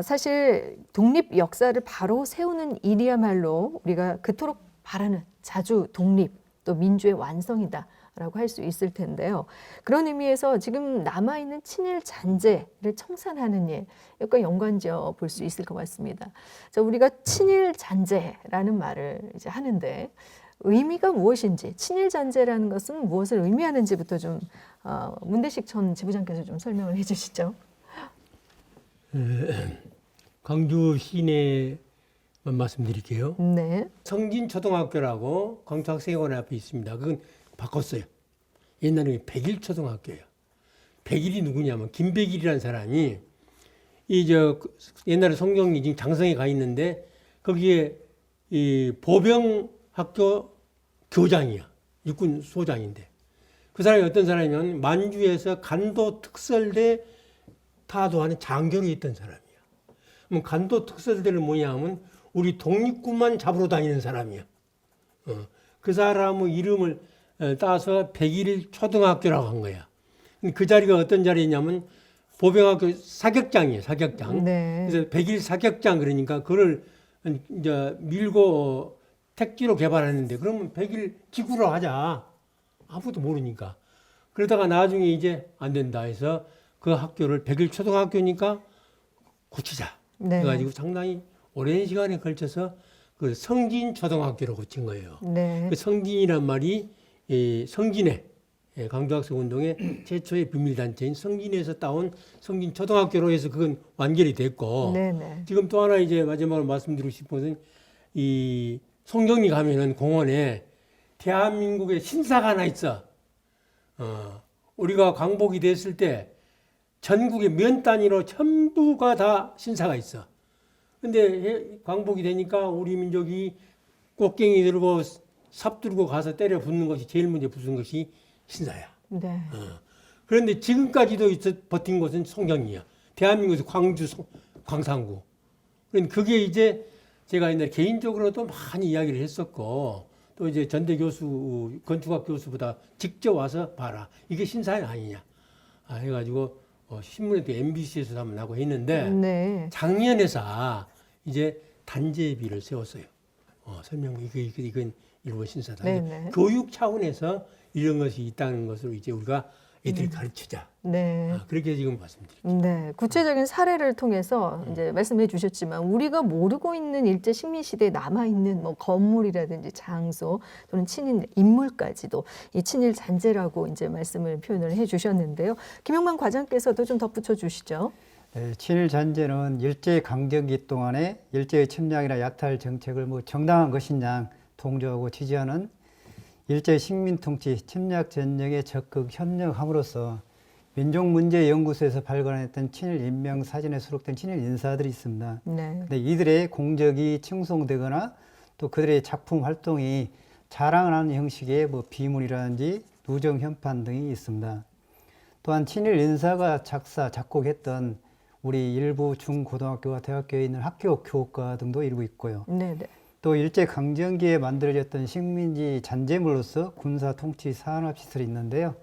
사실 독립 역사를 바로 세우는 일이야말로 우리가 그토록 바라는 자주 독립 또 민주의 완성이다라고 할 수 있을 텐데요. 그런 의미에서 지금 남아있는 친일 잔재를 청산하는 일, 이것과 연관지어 볼 수 있을 것 같습니다. 자, 우리가 친일 잔재라는 말을 이제 하는데 의미가 무엇인지, 친일 잔재라는 것은 무엇을 의미하는지부터 좀 문대식 전 지부장께서 좀 설명을 해주시죠. 광주 시내만 말씀드릴게요. 네. 성진초등학교라고 광주학생회관 앞에 있습니다. 그건 바꿨어요. 옛날에 백일초등학교예요. 백일이 누구냐면 김백일이라는 사람이 옛날에 성경이 지금 장성에 가 있는데 거기에 이 보병학교 교장이야. 육군 소장인데 그 사람이 어떤 사람이냐면 만주에서 간도 특설대 타도하는 장교로 있던 사람이야. 그럼 간도 특설대는 뭐냐면 우리 독립군만 잡으러 다니는 사람이야. 그 사람의 이름을 따서 백일 초등학교라고 한 거야. 그 자리가 어떤 자리냐면 보병학교 사격장이에요. 사격장. 네. 그래서 백일 사격장 그러니까 그걸 이제 밀고 택지로 개발했는데 그러면 백일 기구로 하자. 아무도 모르니까. 그러다가 나중에 이제 안 된다 해서 그 학교를 100일 초등학교니까 고치자. 네. 그래가지고 상당히 오랜 시간에 걸쳐서 그 성진 초등학교로 고친 거예요. 네. 그 성진이란 말이 성진회 강조학생 운동의 최초의 비밀단체인 성진에서 따온 성진 초등학교로 해서 그건 완결이 됐고 네네. 지금 또 하나 이제 마지막으로 말씀드리고 싶은 것은 이 송정리 가면은 공원에 대한민국의 신사가 하나 있어. 우리가 광복이 됐을 때 전국의 면 단위로 전부가 다 신사가 있어. 근데 광복이 되니까 우리 민족이 꽃갱이 들고 삽 들고 가서 때려 붓는 것이 제일 먼저 부순 것이 신사야. 네. 그런데 지금까지도 버틴 곳은 송정리야. 대한민국에서 광주, 광산구. 그러니까 그게 이제 제가 옛날에 개인적으로도 많이 이야기를 했었고 또 이제 전대 교수, 건축학 교수보다 직접 와서 봐라. 이게 신사야 아니냐. 해가지고 신문에도 MBC에서도 한번 나고 했는데 네. 작년에서 이제 단죄비를 세웠어요. 설명 이건 일본 신사다. 네네. 교육 차원에서 이런 것이 있다는 것을 이제 우리가 애들 가르치자. 네. 그렇게 지금 말씀드립니다. 네, 구체적인 사례를 통해서 이제 말씀해 주셨지만 우리가 모르고 있는 일제 식민 시대에 남아 있는 뭐 건물이라든지 장소 또는 친일 인물까지도 이 친일 잔재라고 이제 말씀을 표현을 해 주셨는데요. 김영만 과장께서도 좀 덧붙여 주시죠. 네, 친일 잔재는 일제 강점기 동안에 일제의 침략이나 약탈 정책을 뭐 정당한 것이냐 동조하고 지지하는 일제 식민 통치 침략 전쟁에 적극 협력함으로써 민족문제연구소에서 발간했던 친일 인명 사진에 수록된 친일 인사들이 있습니다. 네. 근데 이들의 공적이 칭송되거나 또 그들의 작품 활동이 자랑하는 형식의 뭐 비문이라든지 누정 현판 등이 있습니다. 또한 친일 인사가 작사 작곡했던 우리 일부 중고등학교와 대학교에 있는 학교 교과 등도 일부 있고요. 네, 네. 또 일제 강점기에 만들어졌던 식민지 잔재물로서 군사 통치 산업 시설이 있는데요.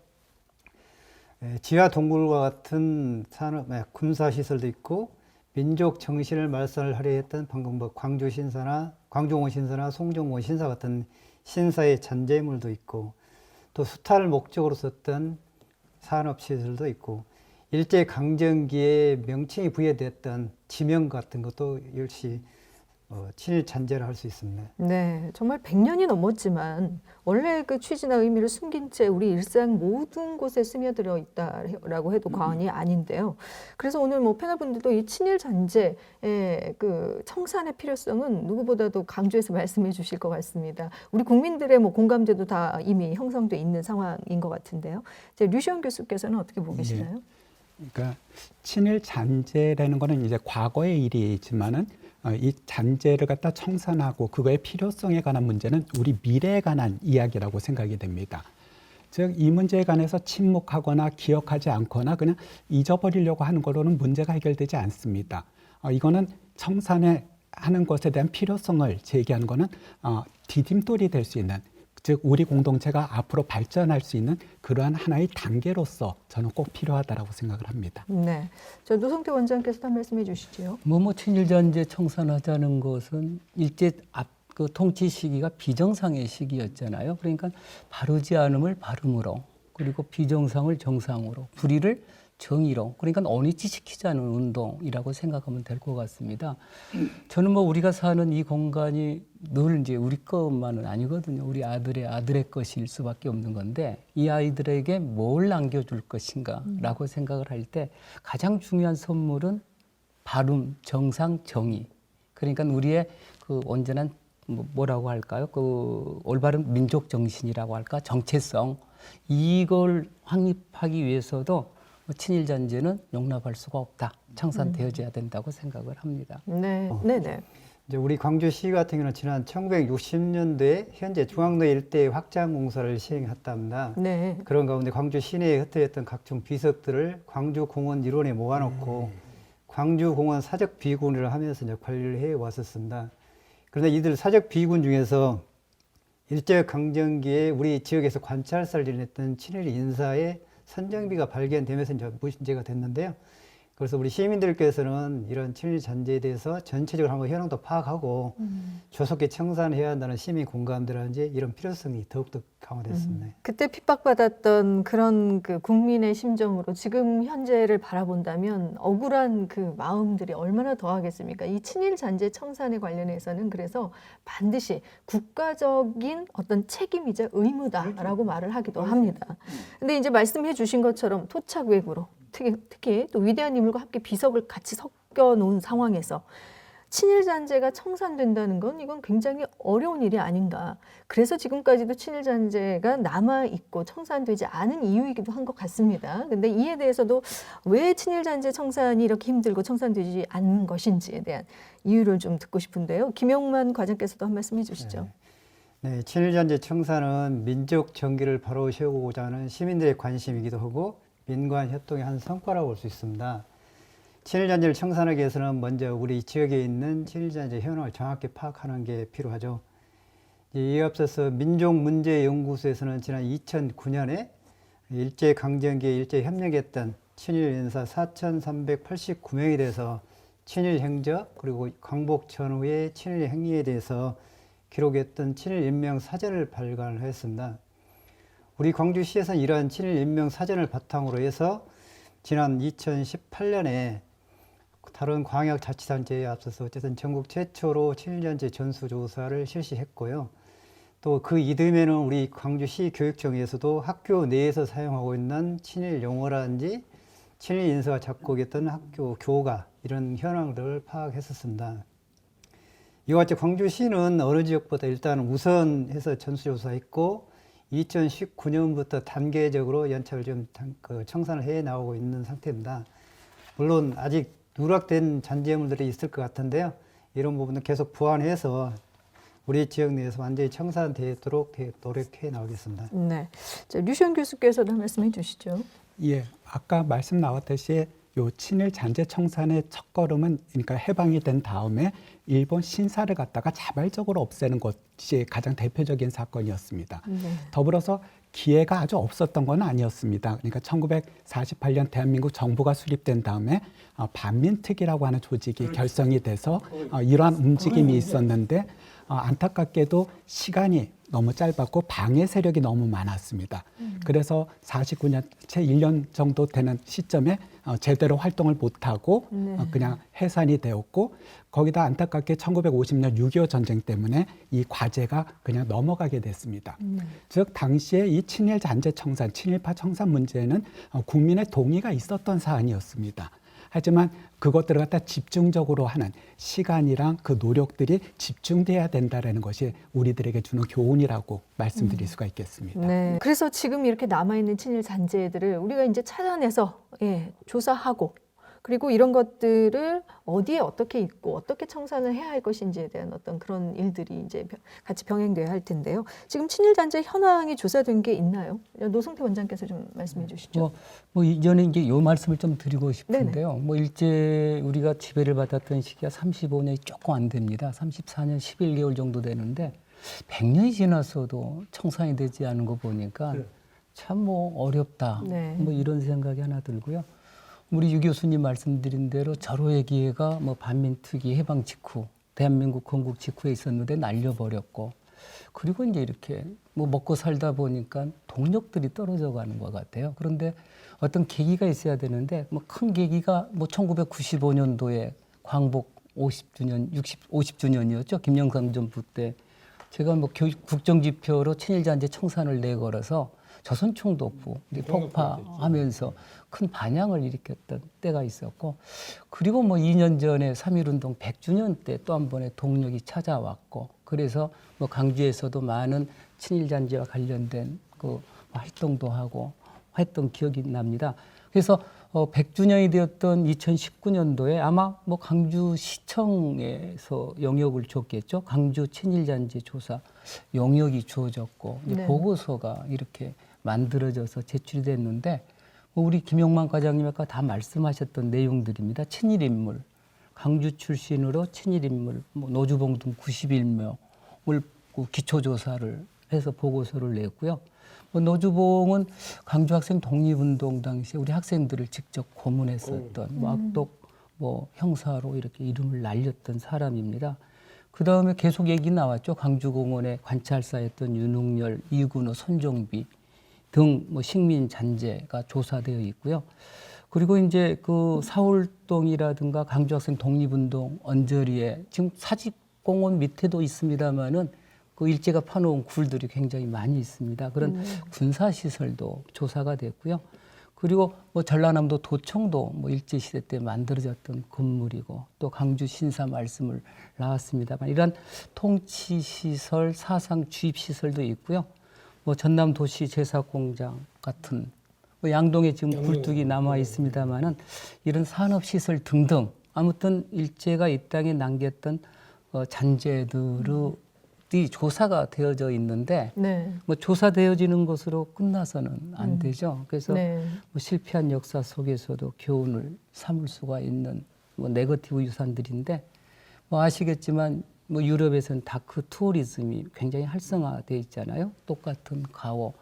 지하 동굴과 같은 산업 군사 시설도 있고 민족 정신을 말살하려 했던 방금 뭐 광주 신사나 광종원 신사나 송정원 신사 같은 신사의 잔재물도 있고 또 수탈 목적으로 썼던 산업 시설도 있고 일제 강점기에 명칭이 부여됐던 지명 같은 것도 역시 친일 잔재를 할 수 있습니다. 네, 정말 100년이 넘었지만 원래 그 취지나 의미를 숨긴 채 우리 일상 모든 곳에 스며들어 있다라고 해도 과언이 아닌데요. 그래서 오늘 뭐 패널분들도 이 친일 잔재의 그 청산의 필요성은 누구보다도 강조해서 말씀해 주실 것 같습니다. 우리 국민들의 뭐 공감대도 다 이미 형성돼 있는 상황인 것 같은데요. 이제 류시원 교수께서는 어떻게 보고 계시나요? 그러니까 친일 잔재라는 거는 이제 과거의 일이지만은 이 잔재를 갖다 청산하고 그거의 필요성에 관한 문제는 우리 미래에 관한 이야기라고 생각이 됩니다. 즉 이 문제에 관해서 침묵하거나 기억하지 않거나 그냥 잊어버리려고 하는 거로는 문제가 해결되지 않습니다. 이거는 청산에 하는 것에 대한 필요성을 제기하는 거는 디딤돌이 될 수 있는 즉 우리 공동체가 앞으로 발전할 수 있는 그러한 하나의 단계로서 저는 꼭 필요하다라고 생각을 합니다. 네, 저 노성태 원장께서도 한 말씀해 주시죠. 친일잔재 청산하자는 것은 일제 그 통치 시기가 비정상의 시기였잖아요. 그러니까 바르지 않음을 바름으로 그리고 비정상을 정상으로 불의를 정의로 그러니까 어니치시키자는 운동이라고 생각하면 될 것 같습니다. 저는 뭐 우리가 사는 이 공간이 늘 이제 우리 것만은 아니거든요. 우리 아들의 것일 수밖에 없는 건데 이 아이들에게 뭘 남겨줄 것인가라고 생각을 할 때 가장 중요한 선물은 바름, 정상, 정의. 그러니까 우리의 그 온전한 뭐라고 할까요? 그 올바른 민족 정신이라고 할까? 정체성. 이걸 확립하기 위해서도 친일 잔재는 용납할 수가 없다. 청산되어져야 된다고 생각을 합니다. 네, 네, 네. 이제 우리 광주시 같은 경우는 지난 1960년도에 현재 중앙로 일대 확장 공사를 시행했답니다. 네. 그런 가운데 광주 시내에 흩어졌던 각종 비석들을 광주공원 일원에 모아놓고 광주공원 사적 비군을 하면서 이제 관리를 해 왔었습니다. 그런데 이들 사적 비군 중에서 일제 강점기에 우리 지역에서 관찰사를 지냈던 친일 인사의 선정비가 발견되면서 이제 문제가 됐는데요. 그래서 우리 시민들께서는 이런 친일 잔재에 대해서 전체적으로 한번 현황도 파악하고 조속히 청산해야 한다는 시민 공감대라든지 이런 필요성이 더욱더 강화됐습니다. 그때 핍박받았던 그런 그 국민의 심정으로 지금 현재를 바라본다면 억울한 그 마음들이 얼마나 더하겠습니까? 이 친일 잔재 청산에 관련해서는 그래서 반드시 국가적인 어떤 책임이자 의무다라고 말을 하기도 합니다. 근데 이제 말씀해 주신 것처럼 토착 외구로 특히 또 위대한 인물과 함께 비석을 같이 섞여 놓은 상황에서 친일 잔재가 청산된다는 건 이건 굉장히 어려운 일이 아닌가. 그래서 지금까지도 친일 잔재가 남아 있고 청산되지 않은 이유이기도 한 것 같습니다. 근데 이에 대해서도 왜 친일 잔재 청산이 이렇게 힘들고 청산되지 않는 것인지에 대한 이유를 좀 듣고 싶은데요. 김용만 과장께서도 한 말씀 해주시죠. 네, 친일 잔재 청산은 민족 정기를 바로 세우고자 하는 시민들의 관심이기도 하고 민관 협동의 한 성과라고 볼 수 있습니다. 친일 잔재를 청산하기 위해서는 먼저 우리 지역에 있는 친일 잔재 현황을 정확히 파악하는 게 필요하죠. 이에 앞서서 민족문제연구소에서는 지난 2009년에 일제강점기에 일제협력했던 친일 인사 4,389명에 대해서 친일 행적 그리고 광복 전후의 친일 행위에 대해서 기록했던 친일 인명 사전을 발간했습니다. 우리 광주시에서는 이러한 친일 인명 사전을 바탕으로 해서 지난 2018년에 다른 광역자치단체에 앞서서 어쨌든 전국 최초로 친일잔재 전수조사를 실시했고요. 또 그 이듬해는 우리 광주시 교육청에서도 학교 내에서 사용하고 있는 친일 용어라든지 친일 인사가 작곡했던 학교 교가 이런 현황들을 파악했었습니다. 이와 같이 광주시는 어느 지역보다 일단 우선해서 전수조사했고 2019년부터 단계적으로 연착을 좀 청산을 해 나오고 있는 상태입니다. 물론 아직 누락된 잔재물들이 있을 것 같은데요. 이런 부분은 계속 보완해서 우리 지역 내에서 완전히 청산되도록 노력해 나오겠습니다. 네, 자, 류시원 교수께서도 한 말씀해 주시죠. 예, 아까 말씀 나왔듯이 요 친일 잔재 청산의 첫걸음은 그러니까 해방이 된 다음에 일본 신사를 갖다가 자발적으로 없애는 것이 가장 대표적인 사건이었습니다. 네. 더불어서 기회가 아주 없었던 건 아니었습니다. 그러니까 1948년 대한민국 정부가 수립된 다음에 반민특위라고 하는 조직이 결성이 돼서 이러한 움직임이 있었는데 안타깝게도 시간이 너무 짧았고 방해 세력이 너무 많았습니다. 그래서 49년 채 1년 정도 되는 시점에 제대로 활동을 못하고 그냥 해산이 되었고 거기다 안타깝게 1950년 6.25 전쟁 때문에 이 과제가 그냥 넘어가게 됐습니다. 즉 당시에 이 친일 잔재 청산, 친일파 청산 문제는 국민의 동의가 있었던 사안이었습니다. 하지만 그것들을 갖다 집중적으로 하는 시간이랑 그 노력들이 집중돼야 된다는 것이 우리들에게 주는 교훈이라고 말씀드릴 수가 있겠습니다. 네. 그래서 지금 이렇게 남아있는 친일 잔재들을 우리가 이제 찾아내서 조사하고 그리고 이런 것들을 어디에 어떻게 있고 어떻게 청산을 해야 할 것인지에 대한 어떤 그런 일들이 이제 같이 병행돼야 할 텐데요. 지금 친일 잔재 현황이 조사된 게 있나요? 노성태 원장께서 좀 말씀해 주시죠. 이전에 이제 요 말씀을 좀 드리고 싶은데요. 일제 우리가 지배를 받았던 시기가 35년이 조금 안 됩니다. 34년 11개월 정도 되는데 100년이 지났어도 청산이 되지 않은 거 보니까 참 어렵다. 네. 이런 생각이 하나 들고요. 우리 유 교수님 말씀드린 대로 절호의 기회가 반민특위 해방 직후, 대한민국 건국 직후에 있었는데 날려버렸고, 그리고 이제 이렇게 먹고 살다 보니까 동력들이 떨어져 가는 것 같아요. 그런데 어떤 계기가 있어야 되는데, 큰 계기가 1995년도에 광복 50주년, 50주년이었죠. 김영삼 정부 때. 제가 국정지표로 친일잔재 청산을 내걸어서 조선총독부 폭파하면서 큰 반향을 일으켰던 때가 있었고, 그리고 2년 전에 3.1운동 100주년 때 또 한 번의 동력이 찾아왔고, 그래서 강주에서도 많은 친일잔재와 관련된 그 활동도 하고 했던 기억이 납니다. 그래서 100주년이 되었던 2019년도에 아마 강주시청에서 영역을 줬겠죠. 강주 친일잔재 조사 영역이 주어졌고 네. 보고서가 이렇게 만들어져서 제출이 됐는데 우리 김용만 과장님 아까 다 말씀하셨던 내용들입니다. 친일인물, 강주 출신으로 친일인물, 노주봉 등 91명을 기초조사를 해서 보고서를 냈고요. 노주봉은 광주 학생 독립운동 당시에 우리 학생들을 직접 고문했었던 악독 형사로 이렇게 이름을 날렸던 사람입니다. 그 다음에 계속 얘기 나왔죠. 광주공원에 관찰사였던 윤웅열, 이근호, 손종비 등 식민 잔재가 조사되어 있고요. 그리고 이제 그 사월동이라든가 광주학생 독립운동 언저리에 지금 사직공원 밑에도 있습니다만은 그 일제가 파놓은 굴들이 굉장히 많이 있습니다. 그런 군사시설도 조사가 됐고요. 그리고 전라남도 도청도 일제시대 때 만들어졌던 건물이고 또 광주 신사 말씀을 나왔습니다만 이런 통치시설, 사상 주입시설도 있고요. 전남도시 제사공장 같은 양동에 지금 굴뚝이 남아 있습니다만은 이런 산업시설 등등 아무튼 일제가 이 땅에 남겼던 잔재들의 조사가 되어져 있는데 네. 조사되어지는 것으로 끝나서는 안 되죠. 그래서 네. 실패한 역사 속에서도 교훈을 삼을 수가 있는 네거티브 유산들인데 아시겠지만 유럽에서는 다크 투어리즘이 굉장히 활성화돼 있잖아요. 똑같은 가오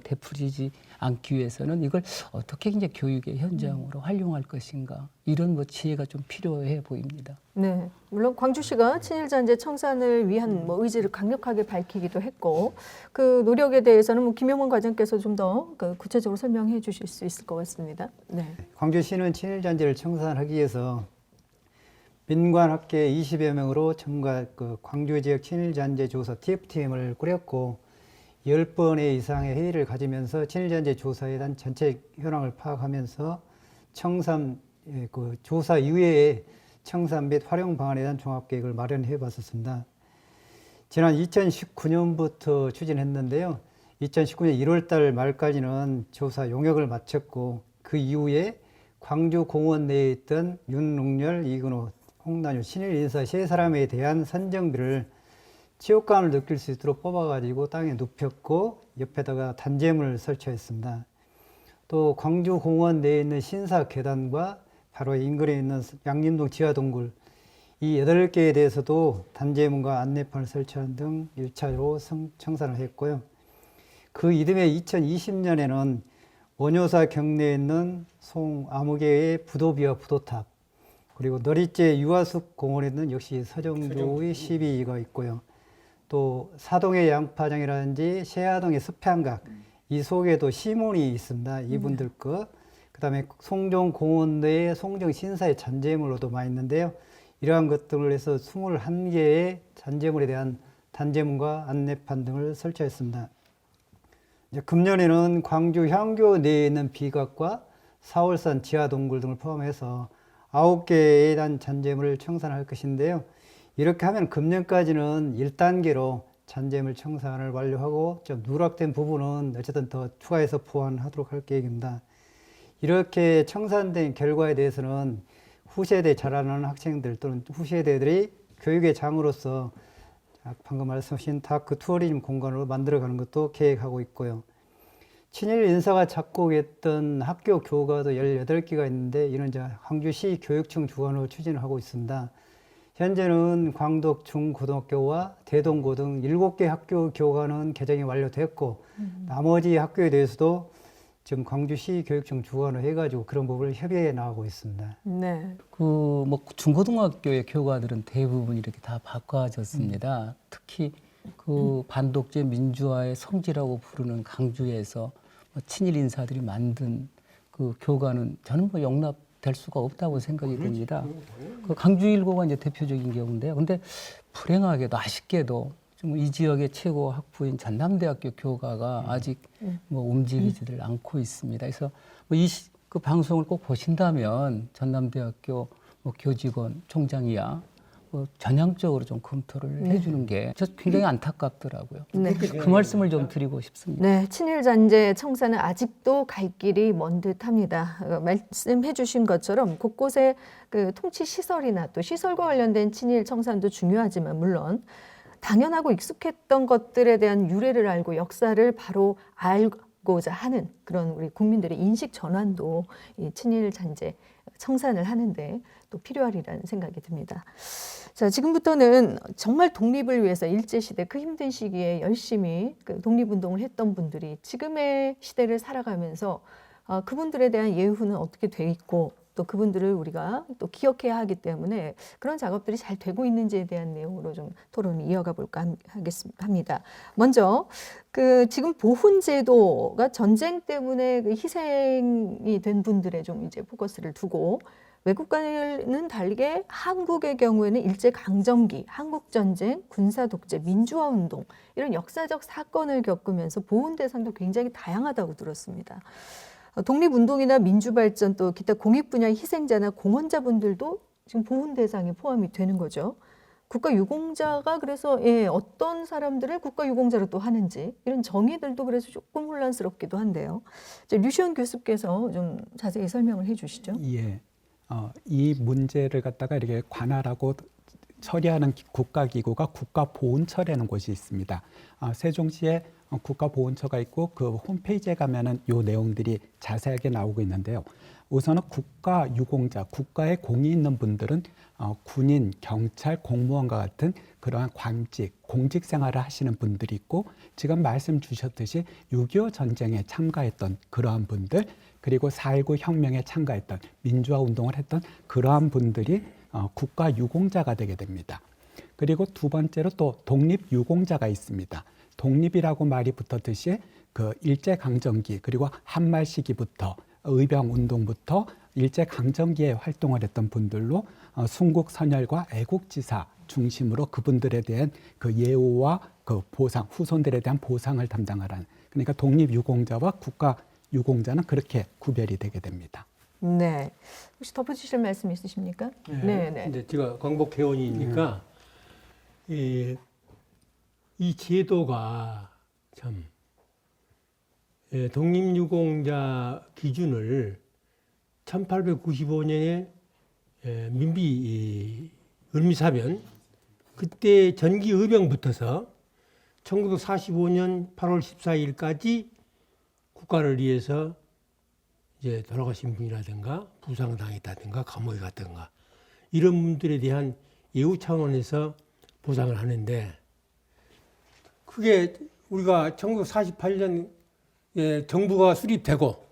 되풀이지 않기 위해서는 이걸 어떻게 이제 교육의 현장으로 활용할 것인가 이런 지혜가 좀 필요해 보입니다. 네, 물론 광주시가 친일잔재 청산을 위한 의지를 강력하게 밝히기도 했고 그 노력에 대해서는 김용원 과장께서 좀 더 구체적으로 설명해 주실 수 있을 것 같습니다. 네. 광주시는 친일잔재를 청산하기 위해서 민관학계 20여 명으로 광주 지역 친일잔재 조사 TF팀을 꾸렸고 10번의 이상의 회의를 가지면서 친일잔재 조사에 대한 전체 현황을 파악하면서 청산 조사 이후에 청산 및 활용 방안에 대한 종합계획을 마련해 봤었습니다. 지난 2019년부터 추진했는데요. 2019년 1월 달 말까지는 조사 용역을 마쳤고 그 이후에 광주 공원 내에 있던 윤웅열, 이근호, 홍난유 친일 인사 3사람에 대한 선정비를 치욕감을 느낄 수 있도록 뽑아가지고 땅에 눕혔고 옆에다가 단죄물을 설치했습니다. 또 광주 공원 내에 있는 신사 계단과 바로 인근에 있는 양림동 지하동굴 이 8개에 대해서도 단죄문과 안내판을 설치하는 등 1차로 청산을 했고요. 그 이듬해 2020년에는 원효사 경내에 있는 송아무개의 부도비와 부도탑 그리고 너리째 유아숲 공원에는 역시 서정도의 시비가 있고요. 또 사동의 양파장이라든지 세아동의 숲향각 이 속에도 시문이 있습니다. 이분들 것. 그다음에 송정 공원 내에 송정 신사의 잔재물로도 많이 있는데요. 이러한 것들을 해서 21개의 잔재물에 대한 단죄문과 안내판 등을 설치했습니다. 이제 금년에는 광주 향교 내에 있는 비각과 사월산 지하동굴 등을 포함해서 9개에 대한 잔재물을 청산할 것인데요. 이렇게 하면 금년까지는 1단계로 잔재물 청산을 완료하고 좀 누락된 부분은 어쨌든 더 추가해서 보완하도록 할 계획입니다. 이렇게 청산된 결과에 대해서는 후세대 자라나는 학생들 또는 후세대들이 교육의 장으로서 방금 말씀하신 다크 투어리즘 공간으로 만들어가는 것도 계획하고 있고요. 친일 인사가 작곡했던 학교 교과도 18개가 있는데 이는 이제 광주시 교육청 주관으로 추진을 하고 있습니다. 현재는 광덕 중고등학교와 대동고 등 7개 학교 교과는 개정이 완료됐고 나머지 학교에 대해서도 지금 광주시 교육청 주관을 해가지고 그런 부분을 협의해 나가고 있습니다. 네. 중고등학교의 교과들은 대부분 이렇게 다 바꿔졌습니다. 특히 반독재 민주화의 성지라고 부르는 강주에서 친일 인사들이 만든 그 교과는 저는 용납될 수가 없다고 생각이 듭니다. 강주일고가 이제 대표적인 경우인데요. 근데 불행하게도 아쉽게도 좀 이 지역의 최고 학부인 전남대학교 교과가 아직 움직이지를 않고 있습니다. 그래서 그 방송을 꼭 보신다면 전남대학교 교직원 총장이야 전향적으로 좀 검토를 해주는 게 굉장히 안타깝더라고요. 네. 그 말씀을 좀 드리고 싶습니다. 네, 친일잔재 청산은 아직도 갈 길이 먼 듯합니다. 말씀해주신 것처럼 곳곳에 그 통치 시설이나 또 시설과 관련된 친일 청산도 중요하지만 물론 당연하고 익숙했던 것들에 대한 유래를 알고 역사를 바로 알고자 하는 그런 우리 국민들의 인식 전환도 이 친일잔재 청산을 하는데 또 필요하리라는 생각이 듭니다. 자, 지금부터는 정말 독립을 위해서 일제시대 그 힘든 시기에 열심히 그 독립운동을 했던 분들이 지금의 시대를 살아가면서 그분들에 대한 예후는 어떻게 돼 있고 또 그분들을 우리가 또 기억해야 하기 때문에 그런 작업들이 잘 되고 있는지에 대한 내용으로 좀 토론을 이어가 볼까 합니다. 먼저 그 지금 보훈제도가 전쟁 때문에 그 희생이 된 분들의 좀 이제 포커스를 두고 외국과는 다르게 한국의 경우에는 일제 강점기, 한국 전쟁, 군사 독재, 민주화 운동 이런 역사적 사건을 겪으면서 보훈 대상도 굉장히 다양하다고 들었습니다. 독립운동이나 민주발전 또 기타 공익 분야의 희생자나 공헌자분들도 지금 보훈 대상에 포함이 되는 거죠. 국가유공자가 그래서 어떤 사람들을 국가유공자로 또 하는지 이런 정의들도 그래서 조금 혼란스럽기도 한데요. 류시원 교수께서 좀 자세히 설명을 해주시죠. 예, 이 문제를 갖다가 이렇게 관할하고 처리하는 국가기구가 국가보훈처라는 곳이 있습니다. 세종시에 국가보훈처가 있고 그 홈페이지에 가면은 요 내용들이 자세하게 나오고 있는데요. 우선은 국가유공자, 국가에 공이 있는 분들은 군인, 경찰, 공무원과 같은 그러한 관직, 공직 생활을 하시는 분들이 있고 지금 말씀 주셨듯이 6.25 전쟁에 참가했던 그러한 분들 그리고 4.19 혁명에 참가했던 민주화 운동을 했던 그러한 분들이 국가유공자가 되게 됩니다. 그리고 두 번째로 또 독립유공자가 있습니다. 독립이라고 말이 붙었듯이 그 일제강점기 그리고 한말 시기부터 의병운동부터 일제강점기에 활동을 했던 분들로 순국선열과 애국지사 중심으로 그분들에 대한 그 예우와 그 보상, 후손들에 대한 보상을 담당하라는 그러니까 독립유공자와 국가유공자는 그렇게 구별이 되게 됩니다. 네, 혹시 덧붙이실 말씀 있으십니까? 네. 근데 제가 광복 회원이니까 이 제도가 참 독립유공자 기준을 1895년에 민비 을미사변 그때 전기 의병 붙어서 1945년 8월 14일까지 국가를 위해서 이제 돌아가신 분이라든가 부상을 당했다든가 감옥에 갔든가 이런 분들에 대한 예우 차원에서 보상을 하는데 그게 우리가 1948년 정부가 수립되고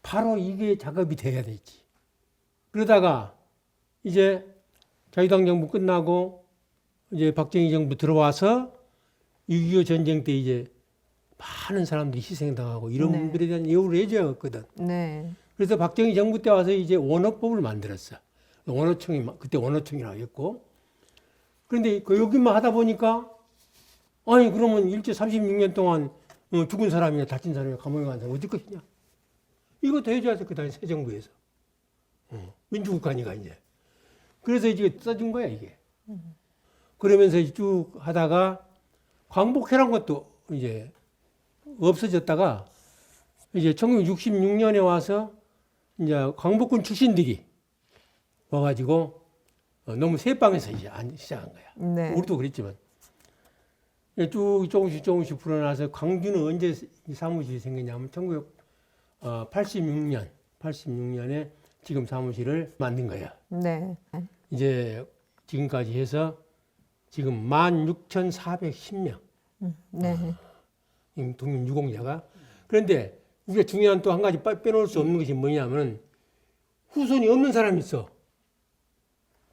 바로 이게 작업이 돼야 되지. 그러다가 이제 자유당 정부 끝나고 이제 박정희 정부 들어와서 6.25 전쟁 때 이제 많은 사람들이 희생당하고 이런 분들에 대한 예우를 해줘야겠거든. 네. 그래서 박정희 정부 때 와서 이제 원어법을 만들었어. 원어총이 그때 원어총이라고 했고. 그런데 그 여기만 하다 보니까 아니 그러면 일제 36년 동안 죽은 사람이나 다친 사람이나 감옥에 간 사람 어디 것이냐? 이것도 해줘야 될 거다 새 정부에서. 민주국가니까 이제. 그래서 이제 써준 거야 이게. 그러면서 쭉 하다가 광복회란 것도 이제 없어졌다가 이제 1966년에 와서 이제 광복군 출신들이 와가지고 너무 새빵에서 이제 시작한 거야. 네. 우리도 그랬지만 쭉 조금씩 불어나서 광주는 언제 이 사무실이 생겼냐면 1986년에 지금 사무실을 만든 거야. 네. 이제 지금까지 해서 지금 16,410명. 네. 독립유공자가. 그런데 우리가 중요한 또 한 가지 빼놓을 수 없는 것이 뭐냐면 후손이 없는 사람이 있어.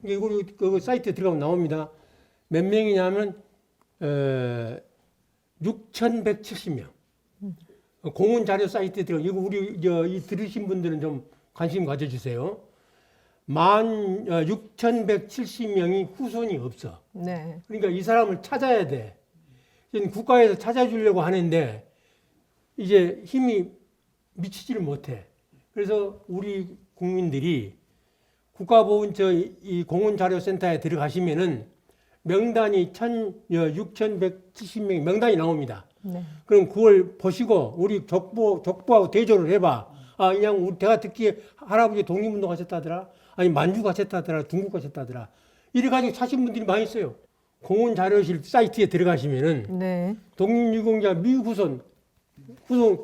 이게 우리 그 사이트에 들어가면 나옵니다. 몇 명이냐면 6,170명. 공원 자료 사이트에 들어. 이거 우리 이 들으신 분들은 좀 관심 가져주세요. 16,170명이 후손이 없어. 네. 그러니까 이 사람을 찾아야 돼. 국가에서 찾아주려고 하는데 이제 힘이 미치지를 못해. 그래서 우리 국민들이 국가보훈처 이 공원자료센터에 들어가시면은 명단이 6,170명의 명단이 나옵니다. 네. 그럼 그걸 보시고 우리 족보하고 대조를 해봐. 아, 그냥 우리 내가 듣기에 할아버지 독립운동 하셨다더라. 아니 만주 가셨다더라. 중국 가셨다더라. 이래 가지고 사신 분들이 많이 있어요. 공원자료실 사이트에 들어가시면은 네. 독립유공자 미후손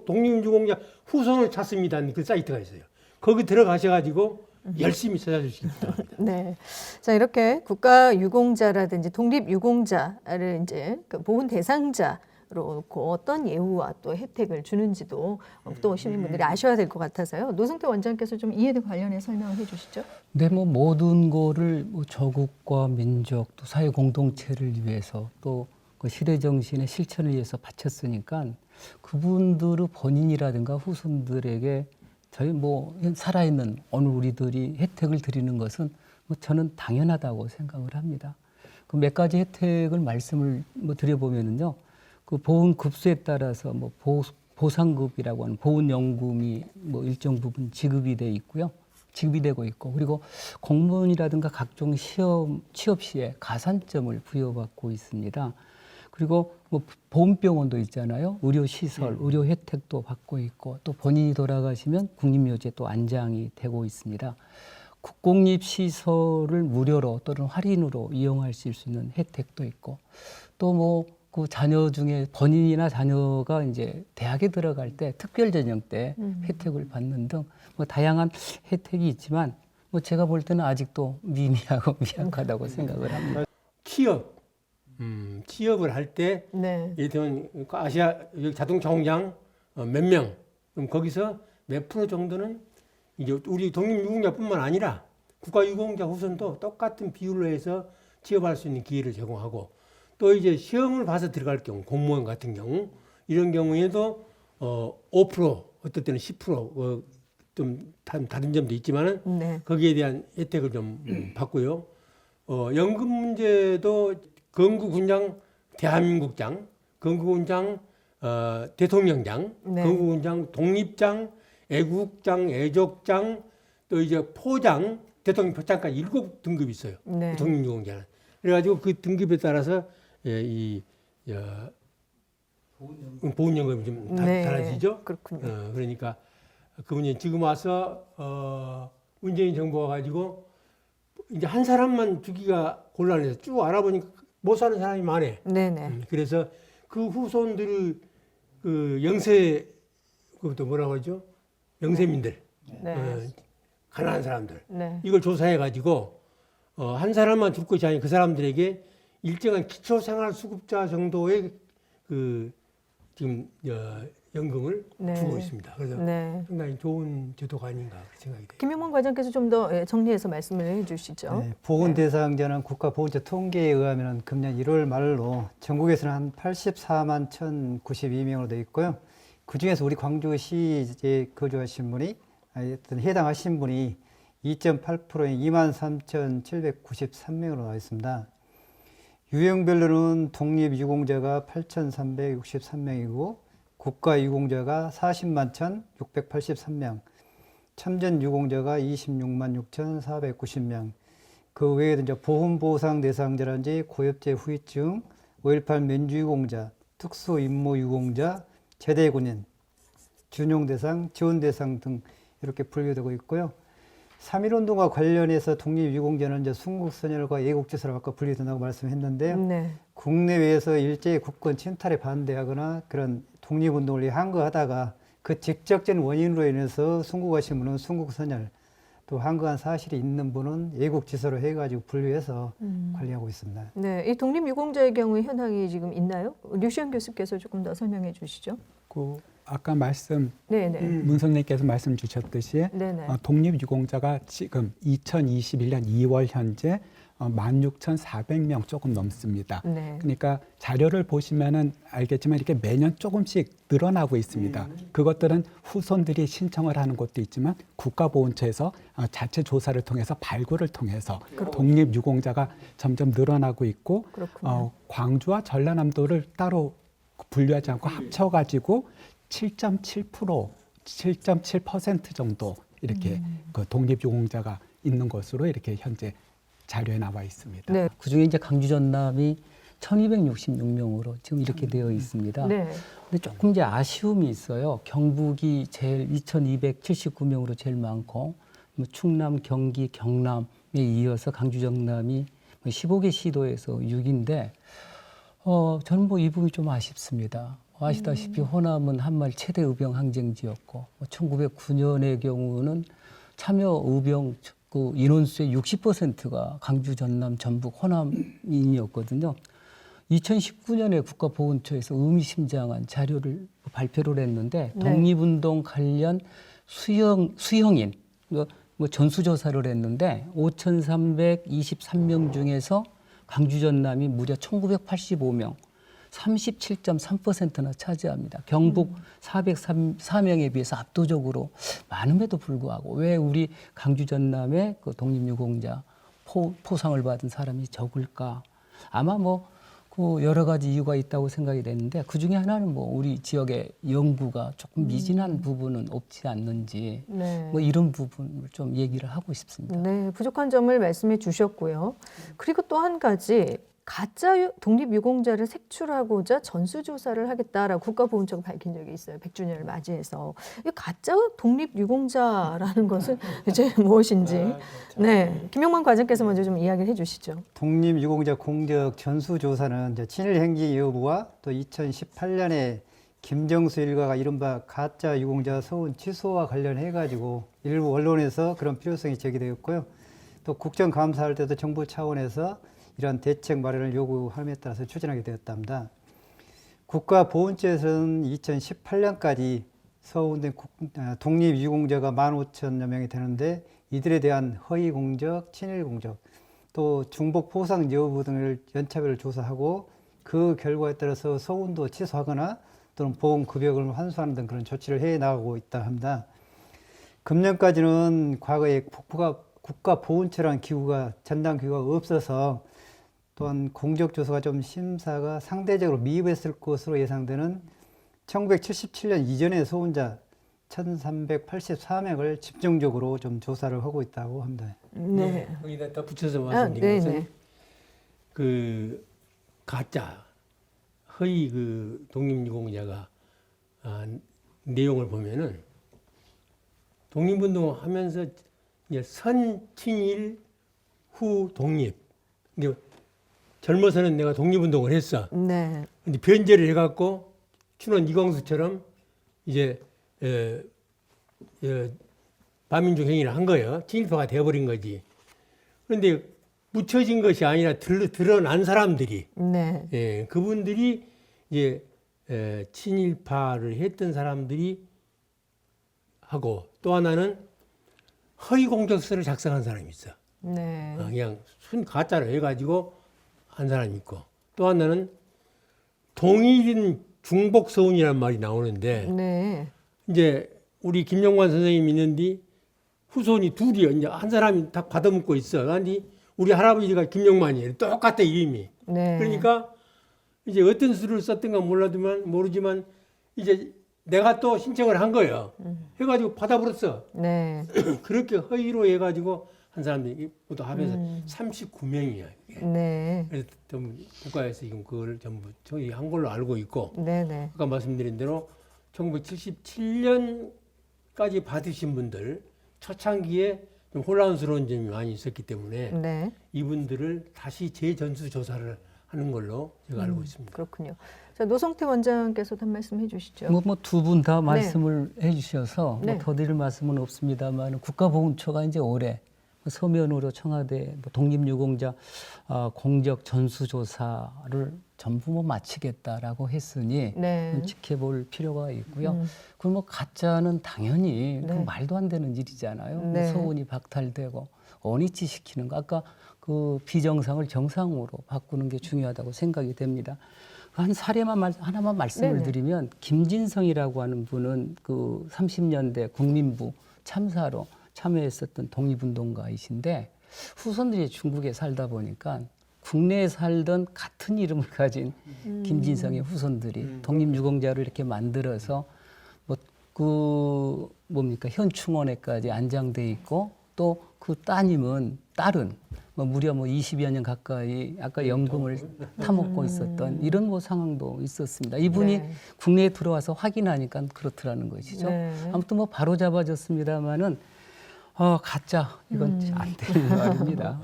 독립유공자 후손을 찾습니다. 그 사이트가 있어요. 거기 들어가셔가지고 열심히 찾아줄 수 있다. 네. 자, 이렇게 국가 유공자라든지 독립 유공자를 이제 그 보훈 대상자로 놓고 어떤 예우와 또 혜택을 주는지도 또 시민분들이 아셔야 될 것 같아서요. 노승태 원장께서 좀 이에 관련해 설명을 해 주시죠. 네, 뭐 모든 거를 뭐 저국과 민족 또 사회 공동체를 위해서 또 그 시대 정신의 실천을 위해서 바쳤으니까 그분들의 본인이라든가 후손들에게 저희 뭐 살아있는 오늘 우리들이 혜택을 드리는 것은 뭐 저는 당연하다고 생각을 합니다. 그 몇 가지 혜택을 말씀을 뭐 드려보면은요, 그 보훈 급수에 따라서 뭐 보상급이라고 하는 보훈연금이 뭐 일정 부분 지급이 돼 있고요. 지급이 되고 있고, 그리고 공무원이라든가 각종 취업 시에 가산점을 부여받고 있습니다. 그리고 뭐 보훈병원도 있잖아요. 의료시설, 의료 혜택도 받고 있고, 또 본인이 돌아가시면 국립묘지에 또 안장이 되고 있습니다. 국공립시설을 무료로 또는 할인으로 이용할 수 있는 혜택도 있고, 또 뭐 그 자녀 중에 본인이나 자녀가 이제 대학에 들어갈 때 특별 전형 때 혜택을 받는 등 뭐 다양한 혜택이 있지만 뭐 제가 볼 때는 아직도 미미하고 미약하다고 생각을 합니다. 취업을 할 때 네. 예를 들면 아시아 여기 자동차 공장 몇 명, 그럼 거기서 몇 프로 정도는 이제 우리 독립유공자뿐만 아니라 국가유공자 후손도 똑같은 비율로 해서 취업할 수 있는 기회를 제공하고, 또 이제 시험을 봐서 들어갈 경우 공무원 같은 경우 이런 경우에도 5% 어떨 때는 10% 좀 다른 점도 있지만은 네. 거기에 대한 혜택을 좀 받고요. 연금 문제도 건국훈장 대한민국장, 건국훈장 대통령장, 네. 건국훈장 독립장, 애국장, 애족장, 또 이제 포장, 대통령 표창까지 7등급이 있어요. 네. 대통령유공자는. 그래가지고 그 등급에 따라서 보훈연금이 좀 네. 달라지죠. 그렇군요. 그러니까 그분이 지금 와서 문재인 정부가 가지고 이제 한 사람만 주기가 곤란해서 쭉 알아보니까 못 사는 사람이 많아. 네네. 그래서 그 후손들의 그 영세, 그것도 뭐라고 하죠? 영세민들, 네. 가난한 사람들. 네. 이걸 조사해가지고 한 사람만 줄 것이 아니라 그 사람들에게 일정한 기초생활수급자 정도의 그 지금 연금을 네. 주고 있습니다. 그래서 네. 상당히 좋은 제도가 아닌가 그렇게 생각이 돼요. 김용문 과장께서 좀 더 정리해서 말씀을 해주시죠. 네, 보훈 대상자는 국가보훈처 통계에 의하면 금년 1월 말로 전국에서는 한 84만 1,092명으로 되어 있고요. 그중에서 우리 광주시에 거주하신 분이 하여튼 해당하신 분이 2.8%인 23,793명으로 나와 있습니다. 유형별로는 독립유공자가 8,363명이고 국가유공자가 40만 1,683명, 참전유공자가 26만 6,490명, 그 외에도 이제 보훈보상 대상자라든지 고엽제 후유증, 5.18 민주유공자, 특수임무유공자, 제대군인, 준용대상, 지원대상 등 이렇게 분류되고 있고요. 3.1운동과 관련해서 독립유공자는 이제 순국선열과 애국지사로 아까 분류된다고 말씀했는데요. 네. 국내외에서 일제히 국권 침탈에 반대하거나 그런 독립운동을 항거하다가 그 직접적인 원인으로 인해서 순국하신 분은 순국선열, 또 항거한 사실이 있는 분은 애국지사로 해가지고 분류해서 관리하고 있습니다. 네. 이 독립유공자의 경우에 현황이 지금 있나요? 류시영 교수께서 조금 더 설명해 주시죠. 그 아까 말씀 네네. 문 선생님께서 말씀 주셨듯이 네네. 독립유공자가 지금 2021년 2월 현재 16,400명 조금 넘습니다. 네. 그러니까 자료를 보시면은 알겠지만 이렇게 매년 조금씩 늘어나고 있습니다. 그것들은 후손들이 신청을 하는 것도 있지만 국가보훈처에서 자체 조사를 통해서 발굴을 통해서 독립유공자가 점점 늘어나고 있고 그렇군요. 광주와 전라남도를 따로 분류하지 않고 합쳐가지고 7.7% 정도 이렇게 그 독립유공자가 있는 것으로 이렇게 현재 자료에 나와 있습니다. 네. 그중에 이제 강주 전남이 1,266명으로 지금 이렇게 되어 있습니다. 네. 근데 조금 이제 아쉬움이 있어요. 경북이 제일 2,279명으로 제일 많고, 뭐 충남, 경기, 경남에 이어서 강주 전남이 15개 시도에서 6인데, 저는 뭐 이 부분이 좀 아쉽습니다. 아시다시피 호남은 한말 최대 의병 항쟁지였고, 1909년의 경우는 참여 의병 그 인원수의 60%가 강주, 전남, 전북, 호남인이었거든요. 2019년에 국가보훈처에서 의미심장한 자료를 발표를 했는데 네. 독립운동 관련 수형인 뭐 전수조사를 했는데 5,323명 중에서 강주, 전남이 무려 1,985명, 37.3%나 차지합니다. 경북 404명에 비해서 압도적으로 많음에도 불구하고 왜 우리 강주, 전남의 그 독립유공자 포상을 받은 사람이 적을까? 아마 그 여러 가지 이유가 있다고 생각이 되는데 그 중에 하나는 뭐 우리 지역의 연구가 조금 미진한 부분은 없지 않는지 네. 뭐 이런 부분을 좀 얘기를 하고 싶습니다. 네, 부족한 점을 말씀해 주셨고요. 그리고 또 한 가지 가짜 독립유공자를 색출하고자 전수조사를 하겠다라고 국가보훈처가 밝힌 적이 있어요. 100주년을 맞이해서. 이 가짜 독립유공자라는 것은 대체 무엇인지. 네, 김용만 과장께서 먼저 좀 이야기를 해주시죠. 독립유공자 공적 전수조사는 이제 친일 행기 여부와 또 2018년에 김정수 일가가 이른바 가짜 유공자 서운 취소와 관련해 가지고 일부 언론에서 그런 필요성이 제기되었고요. 또 국정감사할 때도 정부 차원에서 이러한 대책 마련을 요구함에 따라서 추진하게 되었답니다. 국가보훈처에서는 2018년까지 서운된 독립유공자가 15,000여 명이 되는데 이들에 대한 허위공적, 친일공적, 또 중복포상 여부 등을 연차별로 조사하고 그 결과에 따라서 서운도 취소하거나 또는 보험급여금을 환수하는 등 그런 조치를 해나가고 있다 합니다. 금년까지는 과거에 국가보훈처라는 기구가 전담 기구가 없어서 또한 공적조사가 좀 심사가 상대적으로 미흡했을 것으로 예상되는 1977년 이전의 소원자 1,384명을 집중적으로 좀 조사를 하고 있다고 합니다. 네. 거기다 덧붙여서 말씀드린 것은 네네. 그 가짜 허위 그 독립유공자가 내용을 보면은 독립운동 하면서 이제 선친일 후 독립. 이게 젊어서는 내가 독립운동을 했어. 네. 근데 변제를 해갖고 춘원 이광수처럼 이제 반민족 행위를 한 거예요. 친일파가 되어버린 거지. 그런데 묻혀진 것이 아니라 드러난 사람들이, 네. 예, 그분들이 이제 친일파를 했던 사람들이 하고 또 하나는 허위 공적서를 작성한 사람이 있어. 네. 그냥 순 가짜로 해가지고 한 사람이 있고 또 하나는 동일인 중복서운이라는 말이 나오는데 네. 이제 우리 김영관 선생님이 있는데 후손이 둘이요. 이제 한 사람이 다 받아먹고 있어. 근데 우리 할아버지가 김영만이에요. 똑같아 이름이. 네. 그러니까 이제 어떤 수를 썼던가 모르지만 이제 내가 또 신청을 한 거예요. 해가지고 받아버렸어. 네. 그렇게 허위로 해가지고 한 사람들이 모두 합해서 39명이야. 네. 그래서 좀 국가에서 지금 그걸 전부 저희 한 걸로 알고 있고 네네. 아까 말씀드린 대로 1977년까지 받으신 분들 초창기에 좀 혼란스러운 점이 많이 있었기 때문에 네. 이분들을 다시 재전수 조사를 하는 걸로 제가 알고 있습니다. 그렇군요. 자, 노성태 원장께서도 한 말씀 해주시죠. 뭐 두 분 다 말씀을 해주셔서 네. 뭐 더 드릴 말씀은 없습니다만 국가보훈처가 이제 올해 서면으로 청와대 독립유공자 공적 전수조사를 전부 뭐 마치겠다라고 했으니 네. 지켜볼 필요가 있고요. 그리고 뭐 가짜는 당연히 그 말도 안 되는 일이잖아요. 네. 서운이 박탈되고 어니치 시키는 거 아까 그 비정상을 정상으로 바꾸는 게 중요하다고 생각이 됩니다. 한 사례만 하나만 말씀을 네네. 드리면 김진성이라고 하는 분은 그 30년대 국민부 참사로 참여했었던 독립운동가이신데 후손들이 중국에 살다 보니까 국내에 살던 같은 이름을 가진 김진성의 후손들이 독립유공자를 이렇게 만들어서 뭐 그 뭡니까 현충원에까지 안장돼 있고 또 그 딸은 뭐 무려 뭐 20여 년 가까이 아까 연금을 타먹고 있었던 이런 뭐 상황도 있었습니다. 이분이 네. 국내에 들어와서 확인하니까 그렇더라는 것이죠. 네. 아무튼 뭐 바로 잡아졌습니다만은 가짜 이건 안 되는 말입니다.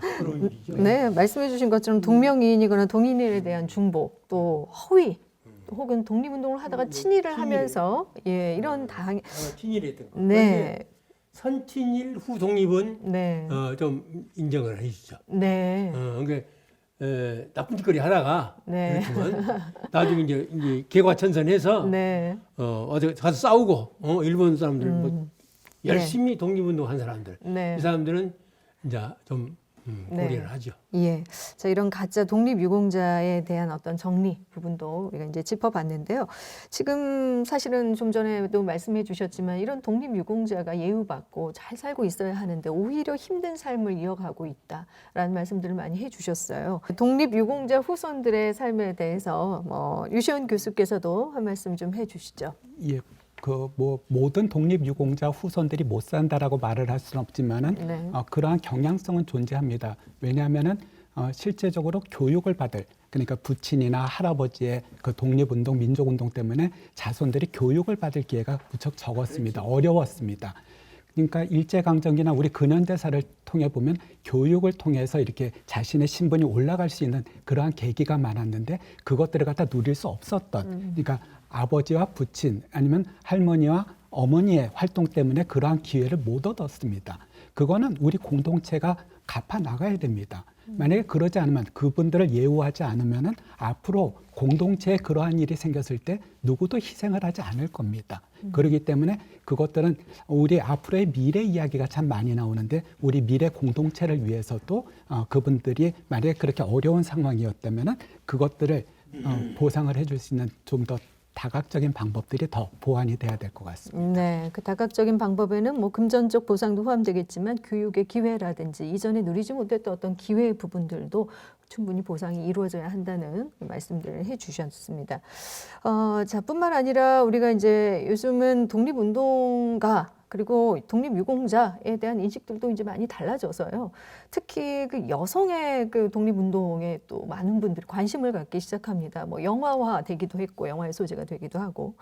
네, 말씀해주신 것처럼 동명이인이거나 동인에 대한 중복, 또 허위, 또 혹은 독립운동을 하다가 친일을 하면서 이런 친일했던 거. 네. 선친일 후 독립은 네. 좀 인정을 해주죠. 네. 그러니까 나쁜 짓거리 하다가 네. 그렇지만 나중에 이제 개과천선해서 네. 어디 가서 싸우고 일본 사람들 뭐 네. 열심히 독립운동한 사람들 네. 이 사람들은 이제 좀 네. 고려를 하죠. 예. 자, 이런 가짜 독립유공자에 대한 어떤 정리 부분도 우리가 이제 짚어봤는데요. 지금 사실은 좀 전에도 말씀해 주셨지만 이런 독립유공자가 예우받고 잘 살고 있어야 하는데 오히려 힘든 삶을 이어가고 있다라는 말씀들을 많이 해 주셨어요. 독립유공자 후손들의 삶에 대해서 유시원 교수께서도 한 말씀 좀 해 주시죠. 예, 그 뭐 모든 독립유공자 후손들이 못 산다라고 말을 할 수는 없지만은 네. 그러한 경향성은 존재합니다. 왜냐하면은 실제적으로 교육을 받을 그러니까 부친이나 할아버지의 그 독립운동, 민족운동 때문에 자손들이 교육을 받을 기회가 무척 적었습니다. 어려웠습니다. 그러니까 일제강점기나 우리 근현대사를 통해 보면 교육을 통해서 이렇게 자신의 신분이 올라갈 수 있는 그러한 계기가 많았는데 그것들을 갖다 누릴 수 없었던 그러니까 아버지와 부친 아니면 할머니와 어머니의 활동 때문에 그러한 기회를 못 얻었습니다. 그거는 우리 공동체가 갚아 나가야 됩니다. 만약에 그러지 않으면 그분들을 예우하지 않으면은 앞으로 공동체에 그러한 일이 생겼을 때 누구도 희생을 하지 않을 겁니다. 그렇기 때문에 그것들은 우리 앞으로의 미래 이야기가 참 많이 나오는데 우리 미래 공동체를 위해서도 그분들이 만약에 그렇게 어려운 상황이었다면은 그것들을 보상을 해줄 수 있는 좀 더 다각적인 방법들이 더 보완이 돼야 될 것 같습니다. 네, 그 다각적인 방법에는 뭐 금전적 보상도 포함되겠지만 교육의 기회라든지 이전에 누리지 못했던 어떤 기회의 부분들도 충분히 보상이 이루어져야 한다는 말씀들을 해주셨습니다. 자, 뿐만 아니라 우리가 이제 요즘은 독립운동가 그리고 독립유공자에 대한 인식들도 이제 많이 달라져서요. 특히 그 여성의 그 독립운동에 또 많은 분들이 관심을 갖기 시작합니다. 뭐 영화화 되기도 했고, 영화의 소재가 되기도 하고,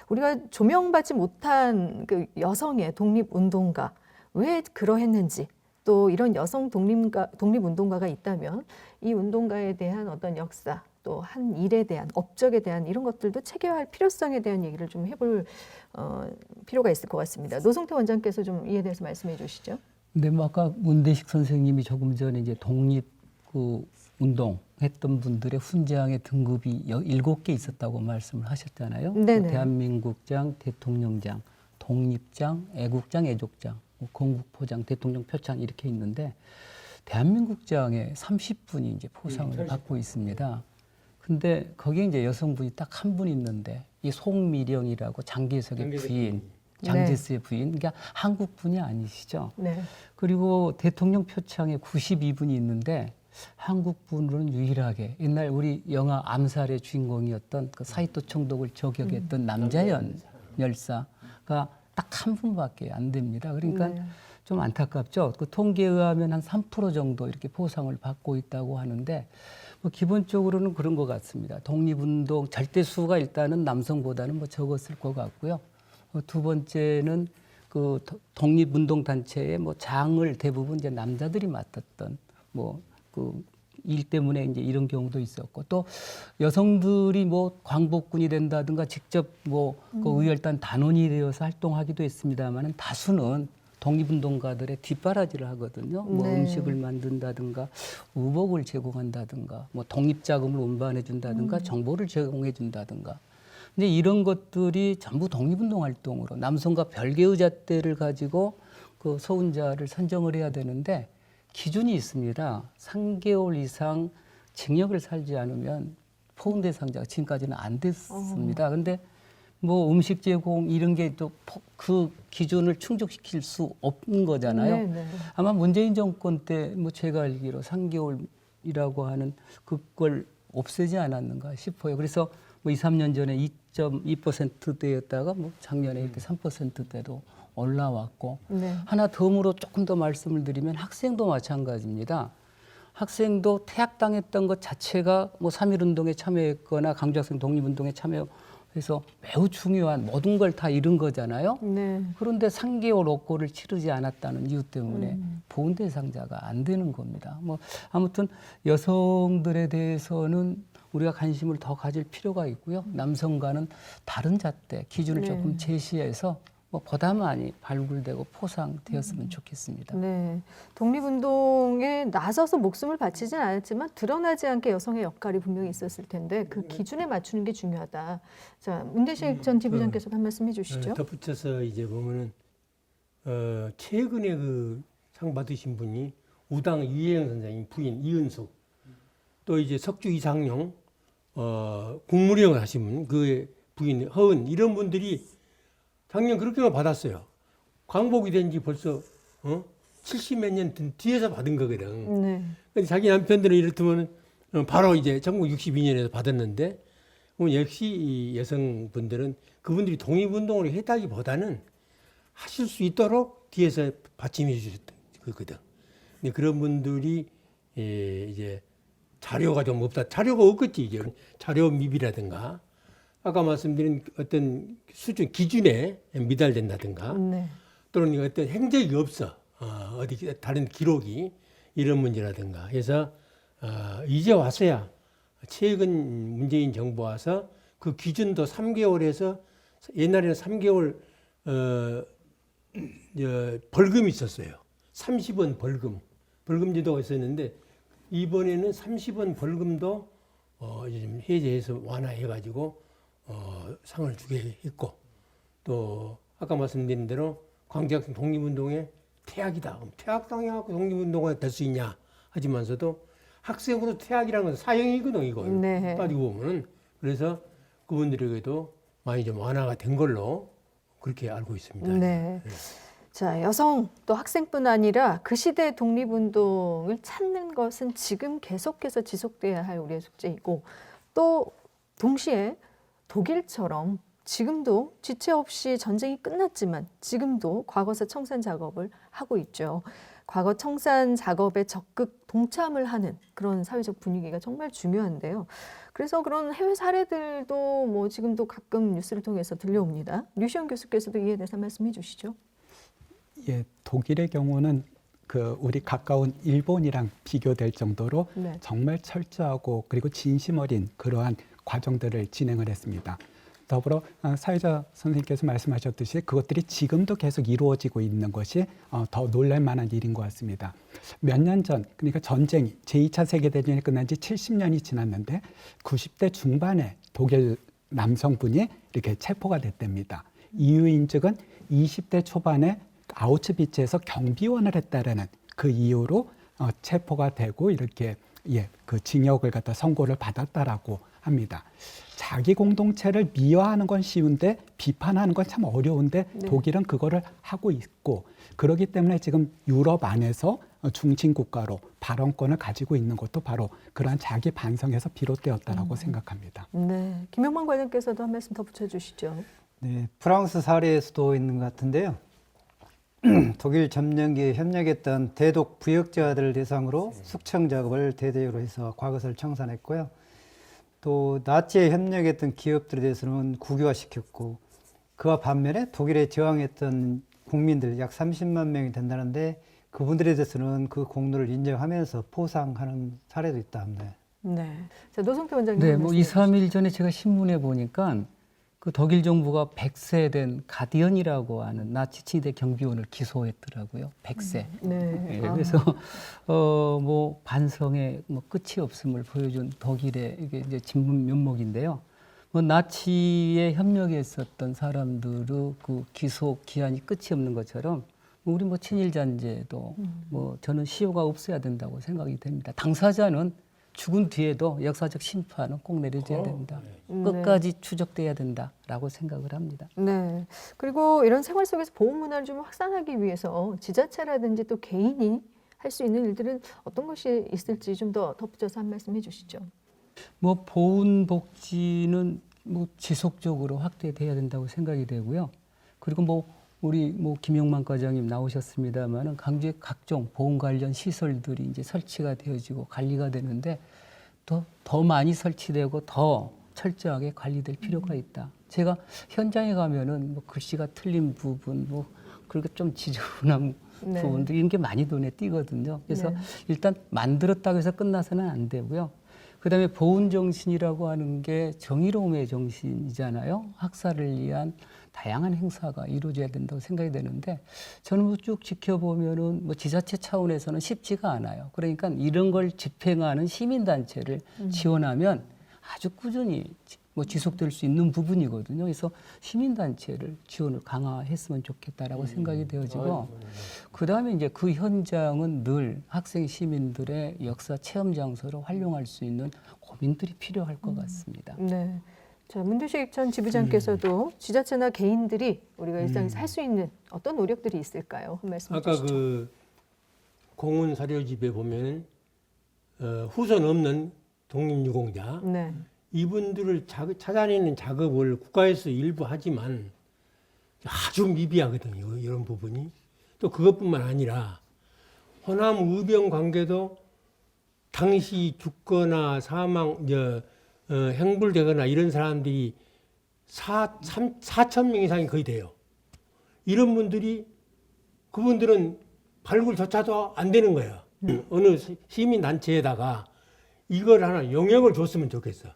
우리가 조명받지 못한 그 여성의 독립운동가 왜 그러했는지. 또 이런 여성 독립운동가가 있다면 이 운동가에 대한 어떤 역사 또 한 일에 대한 업적에 대한 이런 것들도 체계화할 필요성에 대한 얘기를 좀 해볼 필요가 있을 것 같습니다. 노성태 원장께서 좀 이에 대해서 말씀해 주시죠. 근데 뭐 아까 문대식 선생님이 조금 전에 이제 독립 그 운동 했던 분들의 훈장의 등급이 7개 있었다고 말씀을 하셨잖아요. 네네. 대한민국장, 대통령장, 독립장, 애국장, 애족장, 뭐 건국포장, 대통령 표창 이렇게 있는데 대한민국장에 30분이 이제 포상을 받고 있습니다. 근데 거기에 이제 여성분이 딱 한 분 있는데 이 송미령이라고 장개석의 부인, 장제스의 부인, 그러니까 한국 분이 아니시죠. 네. 그리고 대통령 표창에 92분이 있는데 한국 분으로는 유일하게 옛날 우리 영화 암살의 주인공이었던 그 사이토 총독을 저격했던 남자연 열사가 딱 한 분밖에 안 됩니다. 그러니까 네. 좀 안타깝죠. 그 통계에 의하면 한 3% 정도 이렇게 포상을 받고 있다고 하는데 뭐 기본적으로는 그런 것 같습니다. 독립운동 절대수가 일단은 남성보다는 뭐 적었을 것 같고요. 두 번째는 그 독립운동 단체의 뭐 장을 대부분 이제 남자들이 맡았던 뭐 그 일 때문에 이제 이런 경우도 있었고 또 여성들이 뭐 광복군이 된다든가 직접 뭐 그 의열단 단원이 되어서 활동하기도 했습니다만은 다수는 독립운동가들의 뒷바라지를 하거든요. 뭐 네. 음식을 만든다든가 의복을 제공한다든가 뭐 독립자금을 운반해 준다든가 정보를 제공해 준다든가. 근데 이런 것들이 전부 독립운동 활동으로 남성과 별개의 잣대를 가지고 그 소훈자를 선정을 해야 되는데 기준이 있습니다. 3개월 이상 징역을 살지 않으면 포훈 대상자가 지금까지는 안 됐습니다. 근데 뭐 음식 제공 이런 게 또 그 기준을 충족시킬 수 없는 거잖아요. 네, 네. 아마 문재인 정권 때 뭐 제가 알기로 3개월이라고 하는 그걸 없애지 않았는가 싶어요. 그래서 뭐 2, 3년 전에 2.2%대였다가 뭐 작년에 이렇게 3%대로 올라왔고 네. 하나 덤으로 조금 더 말씀을 드리면 학생도 마찬가지입니다. 학생도 퇴학당했던 것 자체가 뭐 3.1운동에 참여했거나 강조학생 독립운동에 참여해서 매우 중요한 모든 걸 다 잃은 거잖아요. 네. 그런데 3개월 옥고를 치르지 않았다는 이유 때문에 보훈 대상자가 안 되는 겁니다. 뭐 아무튼 여성들에 대해서는 우리가 관심을 더 가질 필요가 있고요. 남성과는 다른 잣대 기준을 네. 조금 제시해서 보다 많이 발굴되고 포상되었으면 좋겠습니다. 네, 독립운동에 나서서 목숨을 바치진 않았지만 드러나지 않게 여성의 역할이 분명히 있었을 텐데 그 기준에 맞추는 게 중요하다. 자, 문대식 전 지부장께서도 한 말씀 해주시죠. 덧붙여서 이제 보면은 최근에 그 상 받으신 분이 우당 이혜영 선생님 부인 이은숙, 또 이제 석주 이상용 국무령을 하신 분, 그 부인 허은, 이런 분들이 작년 그렇게만 받았어요. 광복이 된 지 벌써 70몇 년 뒤에서 받은 거거든. 네, 근데 자기 남편들은 이렇다면 바로 이제 1962년에도 받았는데, 역시 이 여성분들은 그분들이 독립운동을 했다기보다는 하실 수 있도록 뒤에서 받침해 주셨던 거거든. 근데 그런 분들이 이제 자료가 좀 없다. 자료가 없겠지. 이제 자료 미비라든가 아까 말씀드린 어떤 수준 기준에 미달된다든가 네, 또는 어떤 행적이 없어. 어디 다른 기록이 이런 문제라든가 해서 이제 와서야 최근 문재인 정부 와서 그 기준도 3개월에서 옛날에는 3개월 벌금이 있었어요. 30원 벌금 제도가 있었는데 이번에는 30원 벌금도 이제 좀 해제해서 완화해가지고 상을 주게 했고, 또 아까 말씀드린 대로 광주학생 독립운동의 태학이다. 그럼 태학당해갖고 독립운동가 될 수 있냐 하지만서도 학생으로 태학이라는 건 사형이거든 이거. 네. 따지고 보면은. 그래서 그분들에게도 많이 좀 완화가 된 걸로 그렇게 알고 있습니다. 네. 자, 여성 또 학생뿐 아니라 그 시대의 독립운동을 찾는 것은 지금 계속해서 지속돼야 할 우리의 숙제이고, 또 동시에 독일처럼 지금도 지체 없이 전쟁이 끝났지만 지금도 과거사 청산 작업을 하고 있죠. 과거 청산 작업에 적극 동참을 하는 그런 사회적 분위기가 정말 중요한데요. 그래서 그런 해외 사례들도 뭐 지금도 가끔 뉴스를 통해서 들려옵니다. 류시영 교수께서도 이에 대해서 말씀해 주시죠. 예, 독일의 경우는 그 우리 가까운 일본이랑 비교될 정도로 네. 정말 철저하고 그리고 진심 어린 그러한 과정들을 진행을 했습니다. 더불어 사회자 선생님께서 말씀하셨듯이 그것들이 지금도 계속 이루어지고 있는 것이 더 놀랄 만한 일인 것 같습니다. 몇 년 전, 그러니까 전쟁이 제2차 세계대전이 끝난 지 70년이 지났는데 90대 중반에 독일 남성분이 이렇게 체포가 됐답니다. 이유 인증은 20대 초반에 아우츠비츠에서 경비원을 했다라는 그 이유로 체포가 되고 이렇게 그 징역을 갖다 선고를 받았다라고 합니다. 자기 공동체를 미화하는 건 쉬운데 비판하는 건 참 어려운데 네. 독일은 그거를 하고 있고 그렇기 때문에 지금 유럽 안에서 중심 국가로 발언권을 가지고 있는 것도 바로 그러한 자기 반성에서 비롯되었다라고 생각합니다. 네, 김영만 관장께서도 한 말씀 더 붙여주시죠. 네, 프랑스 사례에서도 있는 것 같은데요. 독일 점령기에 협력했던 대독 부역자들을 대상으로 숙청 작업을 대대적으로 해서 과거사를 청산했고요. 또 나치에 협력했던 기업들에 대해서는 국유화시켰고, 그와 반면에 독일에 저항했던 국민들 약 30만 명이 된다는데 그분들에 대해서는 그 공로를 인정하면서 포상하는 사례도 있다 합니다. 네, 자, 노성태 원장님. 네, 뭐 2, 3일 전에 제가 신문에 보니까 그 독일 정부가 100세 된 가디언이라고 하는 나치 치대 경비원을 기소했더라고요. 100세. 네. 예, 그래서 뭐 반성의 뭐 끝이 없음을 보여준 독일의 이게 이제 진문 면목인데요. 뭐 나치에 협력했었던 사람들의 그 기소 기한이 끝이 없는 것처럼 우리 뭐 친일 잔재도 뭐 저는 시효가 없어야 된다고 생각이 됩니다. 당사자는 죽은 뒤에도 역사적 심판은 꼭 내려져야 된다. 끝까지 추적돼야 된다라고 생각을 합니다. 네. 그리고 이런 생활 속에서 보호 문화를 좀 확산하기 위해서 지자체라든지 또 개인이 할 수 있는 일들은 어떤 것이 있을지 좀 더 덧붙여서 한 말씀 해주시죠. 뭐 보훈복지는 뭐 지속적으로 확대돼야 된다고 생각이 되고요. 그리고 뭐 우리 뭐 김영만 과장님 나오셨습니다만은 강주의 각종 보훈 관련 시설들이 이제 설치가 되어지고 관리가 되는데 더 많이 설치되고 더 철저하게 관리될 필요가 있다. 제가 현장에 가면은 뭐 글씨가 틀린 부분, 뭐 그리고 좀 지저분한 네. 부분들 이런 게 많이 눈에 띄거든요. 그래서 네. 일단 만들었다고 해서 끝나서는 안 되고요. 그다음에 보훈 정신이라고 하는 게 정의로움의 정신이잖아요. 학살을 위한 다양한 행사가 이루어져야 된다고 생각이 되는데 저는 뭐 쭉 지켜보면은 뭐 지자체 차원에서는 쉽지가 않아요. 그러니까 이런 걸 집행하는 시민단체를 지원하면 아주 꾸준히 뭐 지속될 수 있는 부분이거든요. 그래서 시민단체를 지원을 강화했으면 좋겠다라고 생각이 되어지고 그다음에 이제 그 현장은 늘 학생 시민들의 역사 체험 장소로 활용할 수 있는 고민들이 필요할 것 같습니다. 네. 자, 문두식 전 지부장께서도 지자체나 개인들이 우리가 일상에서 할 수 있는 어떤 노력들이 있을까요? 한 말씀 아까 해주시죠. 그 공원 사료집에 보면 후손 없는 독립유공자 네. 이분들을 찾아내는 작업을 국가에서 일부 하지만 아주 미비하거든요. 이런 부분이. 또 그것뿐만 아니라 호남 의병 관계도 당시 죽거나 행불되거나 이런 사람들이 4천 명 이상이 거의 돼요. 이런 분들이 그분들은 발굴조차도 안 되는 거예요. 어느 시민단체에다가 이걸 하나 영역을 줬으면 좋겠어.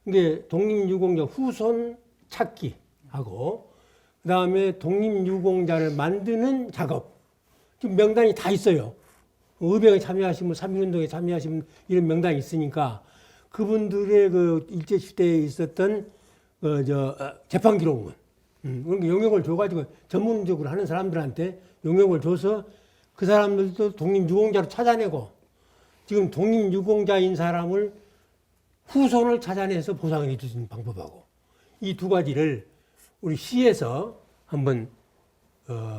근데 독립유공자 후손 찾기하고 그다음에 독립유공자를 만드는 작업. 지금 명단이 다 있어요. 의병에 참여하시면 3.1운동에 참여하시면 이런 명단이 있으니까 그분들의 그 일제시대에 있었던 재판기록문 그런 게 영역을 줘가지고 전문적으로 하는 사람들한테 영역을 줘서 그 사람들도 독립유공자로 찾아내고 지금 독립유공자인 사람을 후손을 찾아내서 보상을 해주는 방법하고 이 두 가지를 우리 시에서 한번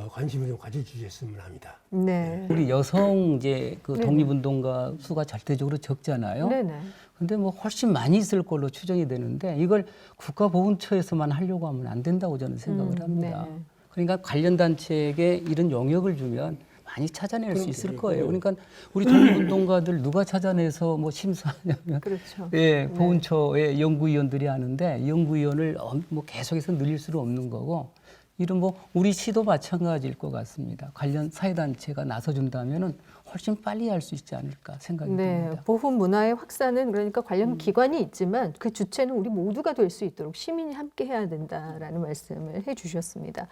관심을 좀 가져주셨으면 합니다. 네. 우리 여성 이제 그 네네. 독립운동가 수가 절대적으로 적잖아요. 네네. 근데 뭐 훨씬 많이 있을 걸로 추정이 되는데 이걸 국가보훈처에서만 하려고 하면 안 된다고 저는 생각을 합니다. 네. 그러니까 관련 단체에게 이런 영역을 주면 많이 찾아낼 수 있을 거예요. 그럼요. 그러니까 우리 독립운동가들 누가 찾아내서 뭐 심사하냐면 그렇죠. 예, 보훈처의 연구위원들이 하는데 연구위원을 뭐 계속해서 늘릴 수는 없는 거고 이런 뭐 우리 시도 마찬가지일 것 같습니다. 관련 사회단체가 나서준다면은 훨씬 빨리 할 수 있지 않을까 생각이 네, 듭니다. 보훈 문화의 확산은 그러니까 관련 기관이 있지만 그 주체는 우리 모두가 될 수 있도록 시민이 함께 해야 된다라는 말씀을 해주셨습니다.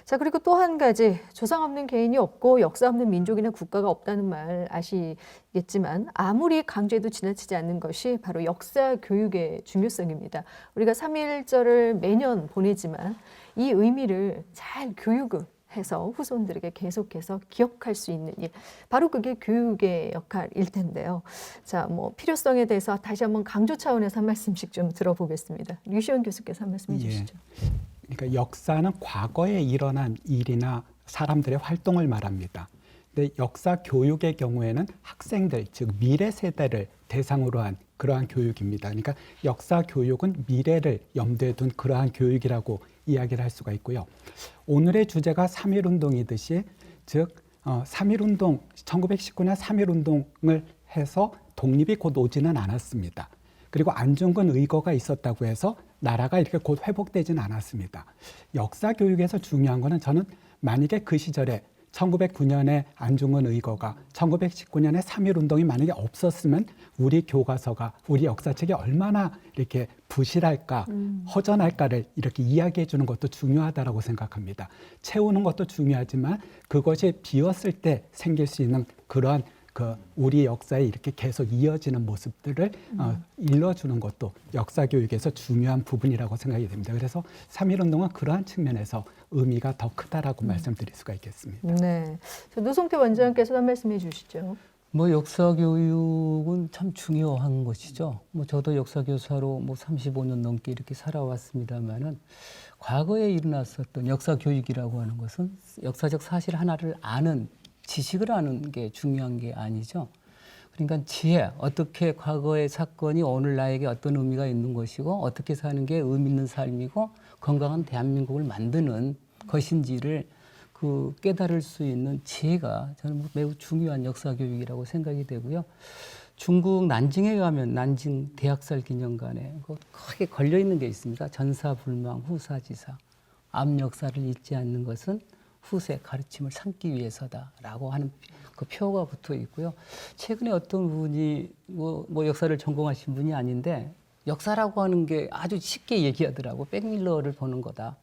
자, 그리고 또 한 가지 조상 없는 개인이 없고 역사 없는 민족이나 국가가 없다는 말 아시겠지만 아무리 강조해도 지나치지 않는 것이 바로 역사 교육의 중요성입니다. 우리가 3.1절을 매년 보내지만 이 의미를 잘 교육을 해서 후손들에게 계속해서 기억할 수 있는 일, 바로 그게 교육의 역할일 텐데요. 자, 뭐 필요성에 대해서 다시 한번 강조 차원에서 한 말씀씩 좀 들어보겠습니다. 류시원 교수께서 한 말씀 해주시죠. 그러니까 역사는 과거에 일어난 일이나 사람들의 활동을 말합니다. 근데 역사 교육의 경우에는 학생들, 즉 미래 세대를 대상으로 한 그러한 교육입니다. 그러니까 역사 교육은 미래를 염두에 둔 그러한 교육이라고 이야기를 할 수가 있고요. 오늘의 주제가 3.1운동이듯이 즉 3.1운동, 1919년 3.1운동을 해서 독립이 곧 오지는 않았습니다. 그리고 안중근 의거가 있었다고 해서 나라가 이렇게 곧 회복되지는 않았습니다. 역사 교육에서 중요한 거는 저는 만약에 그 시절에 1909년에 안중근 의거가 1919년에 3.1운동이 만약에 없었으면 우리 교과서가 우리 역사책이 얼마나 이렇게 부실할까 허전할까를 이렇게 이야기해 주는 것도 중요하다라고 생각합니다. 채우는 것도 중요하지만 그것이 비었을 때 생길 수 있는 그러한 그 우리 역사에 이렇게 계속 이어지는 모습들을 일러주는 것도 역사 교육에서 중요한 부분이라고 생각이 됩니다. 그래서 3.1운동은 그러한 측면에서 의미가 더 크다라고 말씀드릴 수가 있겠습니다. 네, 노성태 원장께서 한 말씀해 주시죠. 뭐 역사 교육은 참 중요한 것이죠. 뭐 저도 역사 교사로 뭐 35년 넘게 이렇게 살아왔습니다만은 과거에 일어났었던 역사 교육이라고 하는 것은 역사적 사실 하나를 아는 지식을 아는 게 중요한 게 아니죠. 그러니까 지혜, 어떻게 과거의 사건이 오늘 나에게 어떤 의미가 있는 것이고 어떻게 사는 게 의미 있는 삶이고 건강한 대한민국을 만드는 것인지를 그 깨달을 수 있는 지혜가 저는 매우 중요한 역사 교육이라고 생각이 되고요. 중국 난징에 가면 난징 대학살 기념관에 크게 걸려 있는 게 있습니다. 전사불망 후사지사. 앞 역사를 잊지 않는 것은 후세 가르침을 삼기 위해서다라고 하는 그 표가 붙어 있고요. 최근에 어떤 분이 뭐 역사를 전공하신 분이 아닌데 역사라고 하는 게 아주 쉽게 얘기하더라고. 백밀러를 보는 거다.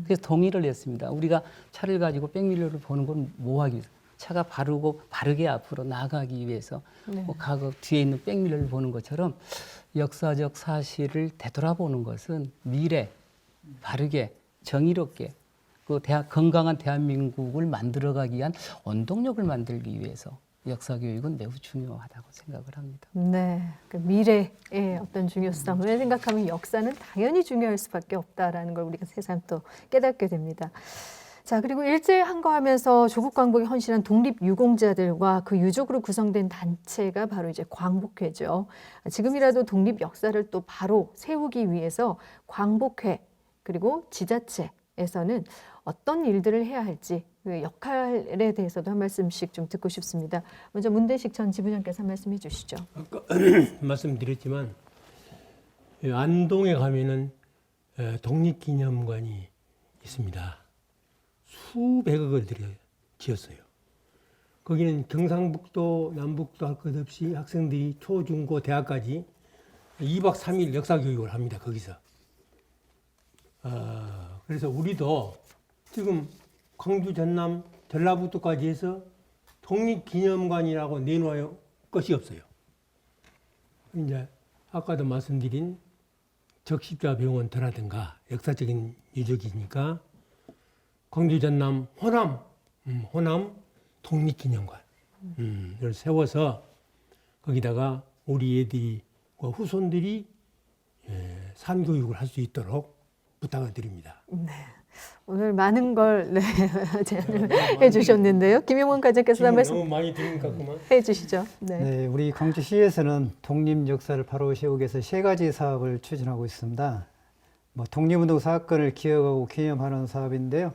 그래서 동의를 했습니다. 우리가 차를 가지고 백밀러를 보는 건 뭐 하기 위해서? 차가 바르게 앞으로 나아가기 위해서 네. 뭐 과거 뒤에 있는 백밀러를 보는 것처럼 역사적 사실을 되돌아보는 것은 미래, 바르게, 정의롭게 그 건강한 대한민국을 만들어가기 위한 원동력을 만들기 위해서 역사 교육은 매우 중요하다고 생각을 합니다. 네, 그 미래의 어떤 중요성을 생각하면 역사는 당연히 중요할 수밖에 없다라는 걸 우리가 새삼 또 깨닫게 됩니다. 자, 그리고 일제 항거하면서 조국 광복에 헌신한 독립유공자들과 그 유족으로 구성된 단체가 바로 이제 광복회죠. 지금이라도 독립 역사를 또 바로 세우기 위해서 광복회 그리고 지자체에서는 어떤 일들을 해야 할지 그 역할에 대해서도 한 말씀씩 좀 듣고 싶습니다. 먼저 문대식 전 지부장께서 한 말씀 해주시죠. 아까 말씀드렸지만 안동에 가면은 독립기념관이 있습니다. 수백억을 들여 지었어요. 거기는 경상북도, 남북도 할 것 없이 학생들이 초, 중, 고, 대학까지 2박 3일 역사 교육을 합니다. 거기서. 그래서 우리도 지금 광주, 전남, 전라북도까지 해서 독립기념관이라고 내놓을 것이 없어요. 이제 아까도 말씀드린 적십자병원터라든가 역사적인 유적이니까 광주, 전남, 호남 독립기념관을 세워서 거기다가 우리 애들이 후손들이 산교육을 할 수 있도록 부탁을 드립니다. 네. 오늘 많은 걸 네, 제안을 해주셨는데요. 김용원 과장께서 한 말씀 너무 많이 들으니까 그만. 해주시죠. 네. 네, 우리 광주시에서는 독립 역사를 바로 세우기 위해서 세 가지 사업을 추진하고 있습니다. 뭐 독립운동 사건을 기억하고 기념하는 사업인데요.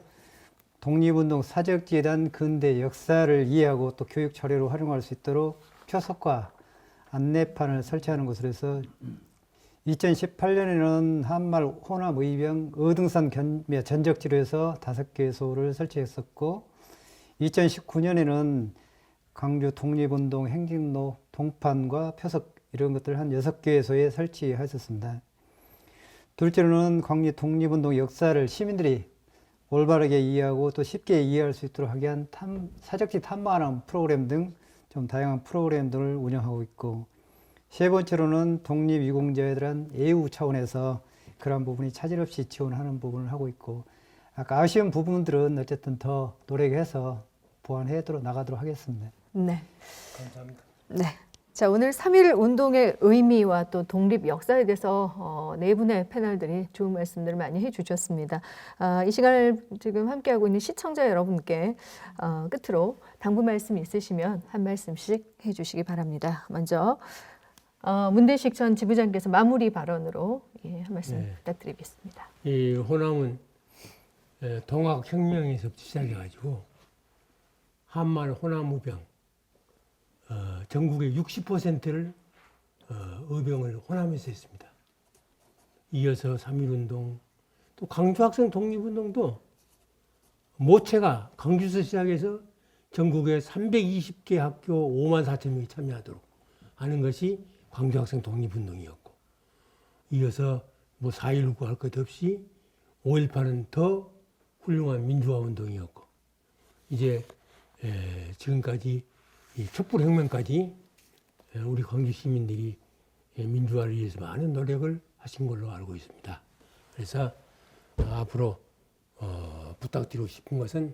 독립운동 사적지에 대한 근대 역사를 이해하고 또 교육 자료로 활용할 수 있도록 표석과 안내판을 설치하는 것으로 해서 2018년에는 한말 호남 의병 어등산 전적지로에서 5개소를 설치했었고 2019년에는 광주 독립운동 행진로 동판과 표석 이런 것들 한 6개소에 설치했었습니다. 둘째로는 광주 독립운동 역사를 시민들이 올바르게 이해하고 또 쉽게 이해할 수 있도록 하기 위한 사적지 탐방하는 프로그램 등 좀 다양한 프로그램들을 운영하고 있고 세 번째로는 독립유공자에 대한 애우 차원에서 그런 부분이 차질 없이 지원하는 부분을 하고 있고 아까 아쉬운 부분들은 어쨌든 더 노력해서 보완해 나가도록 하겠습니다. 네. 감사합니다. 네. 자, 오늘 3.1 운동의 의미와 또 독립 역사에 대해서 네 분의 패널들이 좋은 말씀들을 많이 해주셨습니다. 이 시간을 지금 함께하고 있는 시청자 여러분께 끝으로 당부 말씀 있으시면 한 말씀씩 해주시기 바랍니다. 먼저 문대식 전 지부장께서 마무리 발언으로 한 말씀 부탁드리겠습니다. 이 호남은 동학혁명에서부터 시작해가지고 한말 호남 전국의 60%를 의병을 호남에서 했습니다. 이어서 3.1운동, 또 광주학생 독립운동도 모체가 광주에서 시작해서 전국의 320개 학교 5만 4천 명이 참여하도록 하는 것이 광주학생 독립운동이었고 이어서 뭐 4.19 할 것 없이 5.18은 더 훌륭한 민주화운동이었고 이제 지금까지 이 촛불혁명까지 우리 광주 시민들이 민주화를 위해서 많은 노력을 하신 걸로 알고 있습니다. 그래서 앞으로 부탁드리고 싶은 것은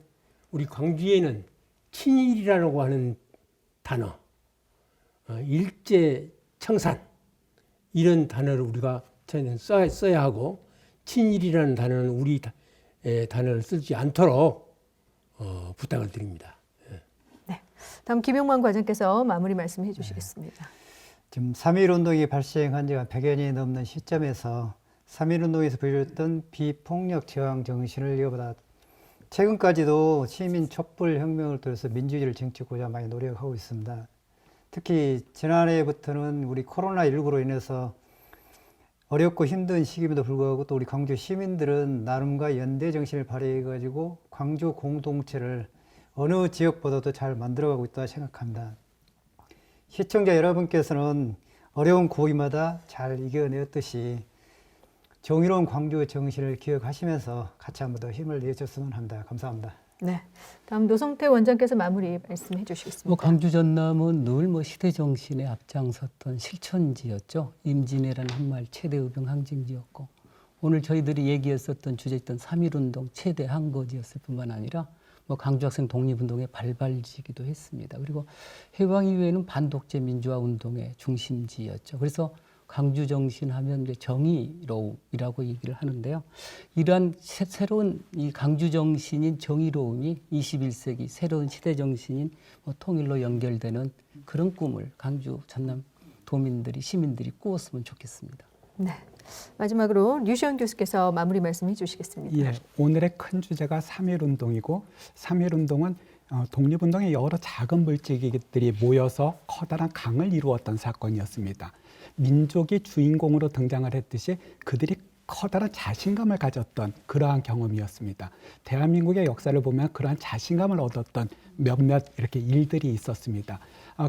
우리 광주에는 친일이라고 하는 단어, 일제청산 이런 단어를 우리가 써야 하고 친일이라는 단어는 우리 단어를 쓰지 않도록 부탁을 드립니다. 다음 김용만 과장께서 마무리 말씀해 주시겠습니다. 지금 3.1운동이 발생한 지가 100여 년이 넘는 시점에서 3.1운동에서 보여줬던 비폭력 저항 정신을 이어받아 최근까지도 시민 촛불혁명을 통해서 민주주의를 쟁취하고자 많이 노력하고 있습니다. 특히 지난해부터는 우리 코로나19로 인해서 어렵고 힘든 시기임에도 불구하고 또 우리 광주 시민들은 나름과 연대 정신을 발휘해가지고 광주 공동체를 어느 지역보다도 잘 만들어가고 있다 생각합니다. 시청자 여러분께서는 어려운 고비마다 잘 이겨내었듯이 정의로운 광주 정신을 기억하시면서 같이 한번 더 힘을 내줬으면 합니다. 감사합니다. 네. 다음 노성태 원장께서 마무리 말씀해 주시겠습니다. 광주 전남은 늘 시대 정신에 앞장섰던 실천지였죠. 임진왜란 한말 최대 의병 항쟁지였고 오늘 저희들이 얘기했었던 주제였던 3.1운동 최대 항거지였을 뿐만 아니라 광주 학생 독립운동의 발발지기도 했습니다. 그리고 해방 이후에는 반독재 민주화 운동의 중심지였죠. 그래서 광주 정신 하면 이제 정의로움이라고 얘기를 하는데요. 이러한 새로운 이 광주 정신인 정의로움이 21세기 새로운 시대 정신인 통일로 연결되는 그런 꿈을 광주 전남 도민들이 시민들이 꾸었으면 좋겠습니다. 네. 마지막으로 류시원 교수께서 마무리 말씀해 주시겠습니다. 예, 오늘의 큰 주제가 3.1운동이고 3.1운동은 독립운동의 여러 작은 물질들이 모여서 커다란 강을 이루었던 사건이었습니다. 민족이 주인공으로 등장을 했듯이 그들이 커다란 자신감을 가졌던 그러한 경험이었습니다. 대한민국의 역사를 보면 그러한 자신감을 얻었던 몇몇 이렇게 일들이 있었습니다.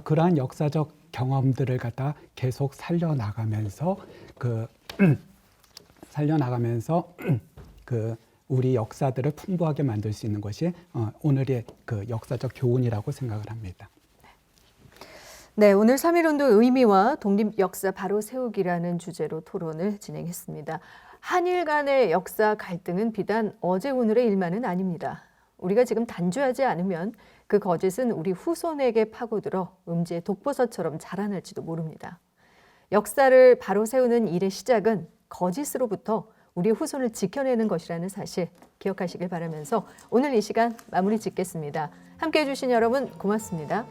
그러한 역사적 경험들을 갖다 계속 살려나가면서 우리 역사들을 풍부하게 만들 수 있는 것이 오늘의 그 역사적 교훈이라고 생각을 합니다. 네, 오늘 3.1운동 의미와 독립 역사 바로 세우기라는 주제로 토론을 진행했습니다. 한일 간의 역사 갈등은 비단 어제 오늘의 일만은 아닙니다. 우리가 지금 단죄하지 않으면 그 거짓은 우리 후손에게 파고들어 음지의 독버섯처럼 자라날지도 모릅니다. 역사를 바로 세우는 일의 시작은 거짓으로부터 우리 후손을 지켜내는 것이라는 사실 기억하시길 바라면서 오늘 이 시간 마무리 짓겠습니다. 함께해 주신 여러분 고맙습니다.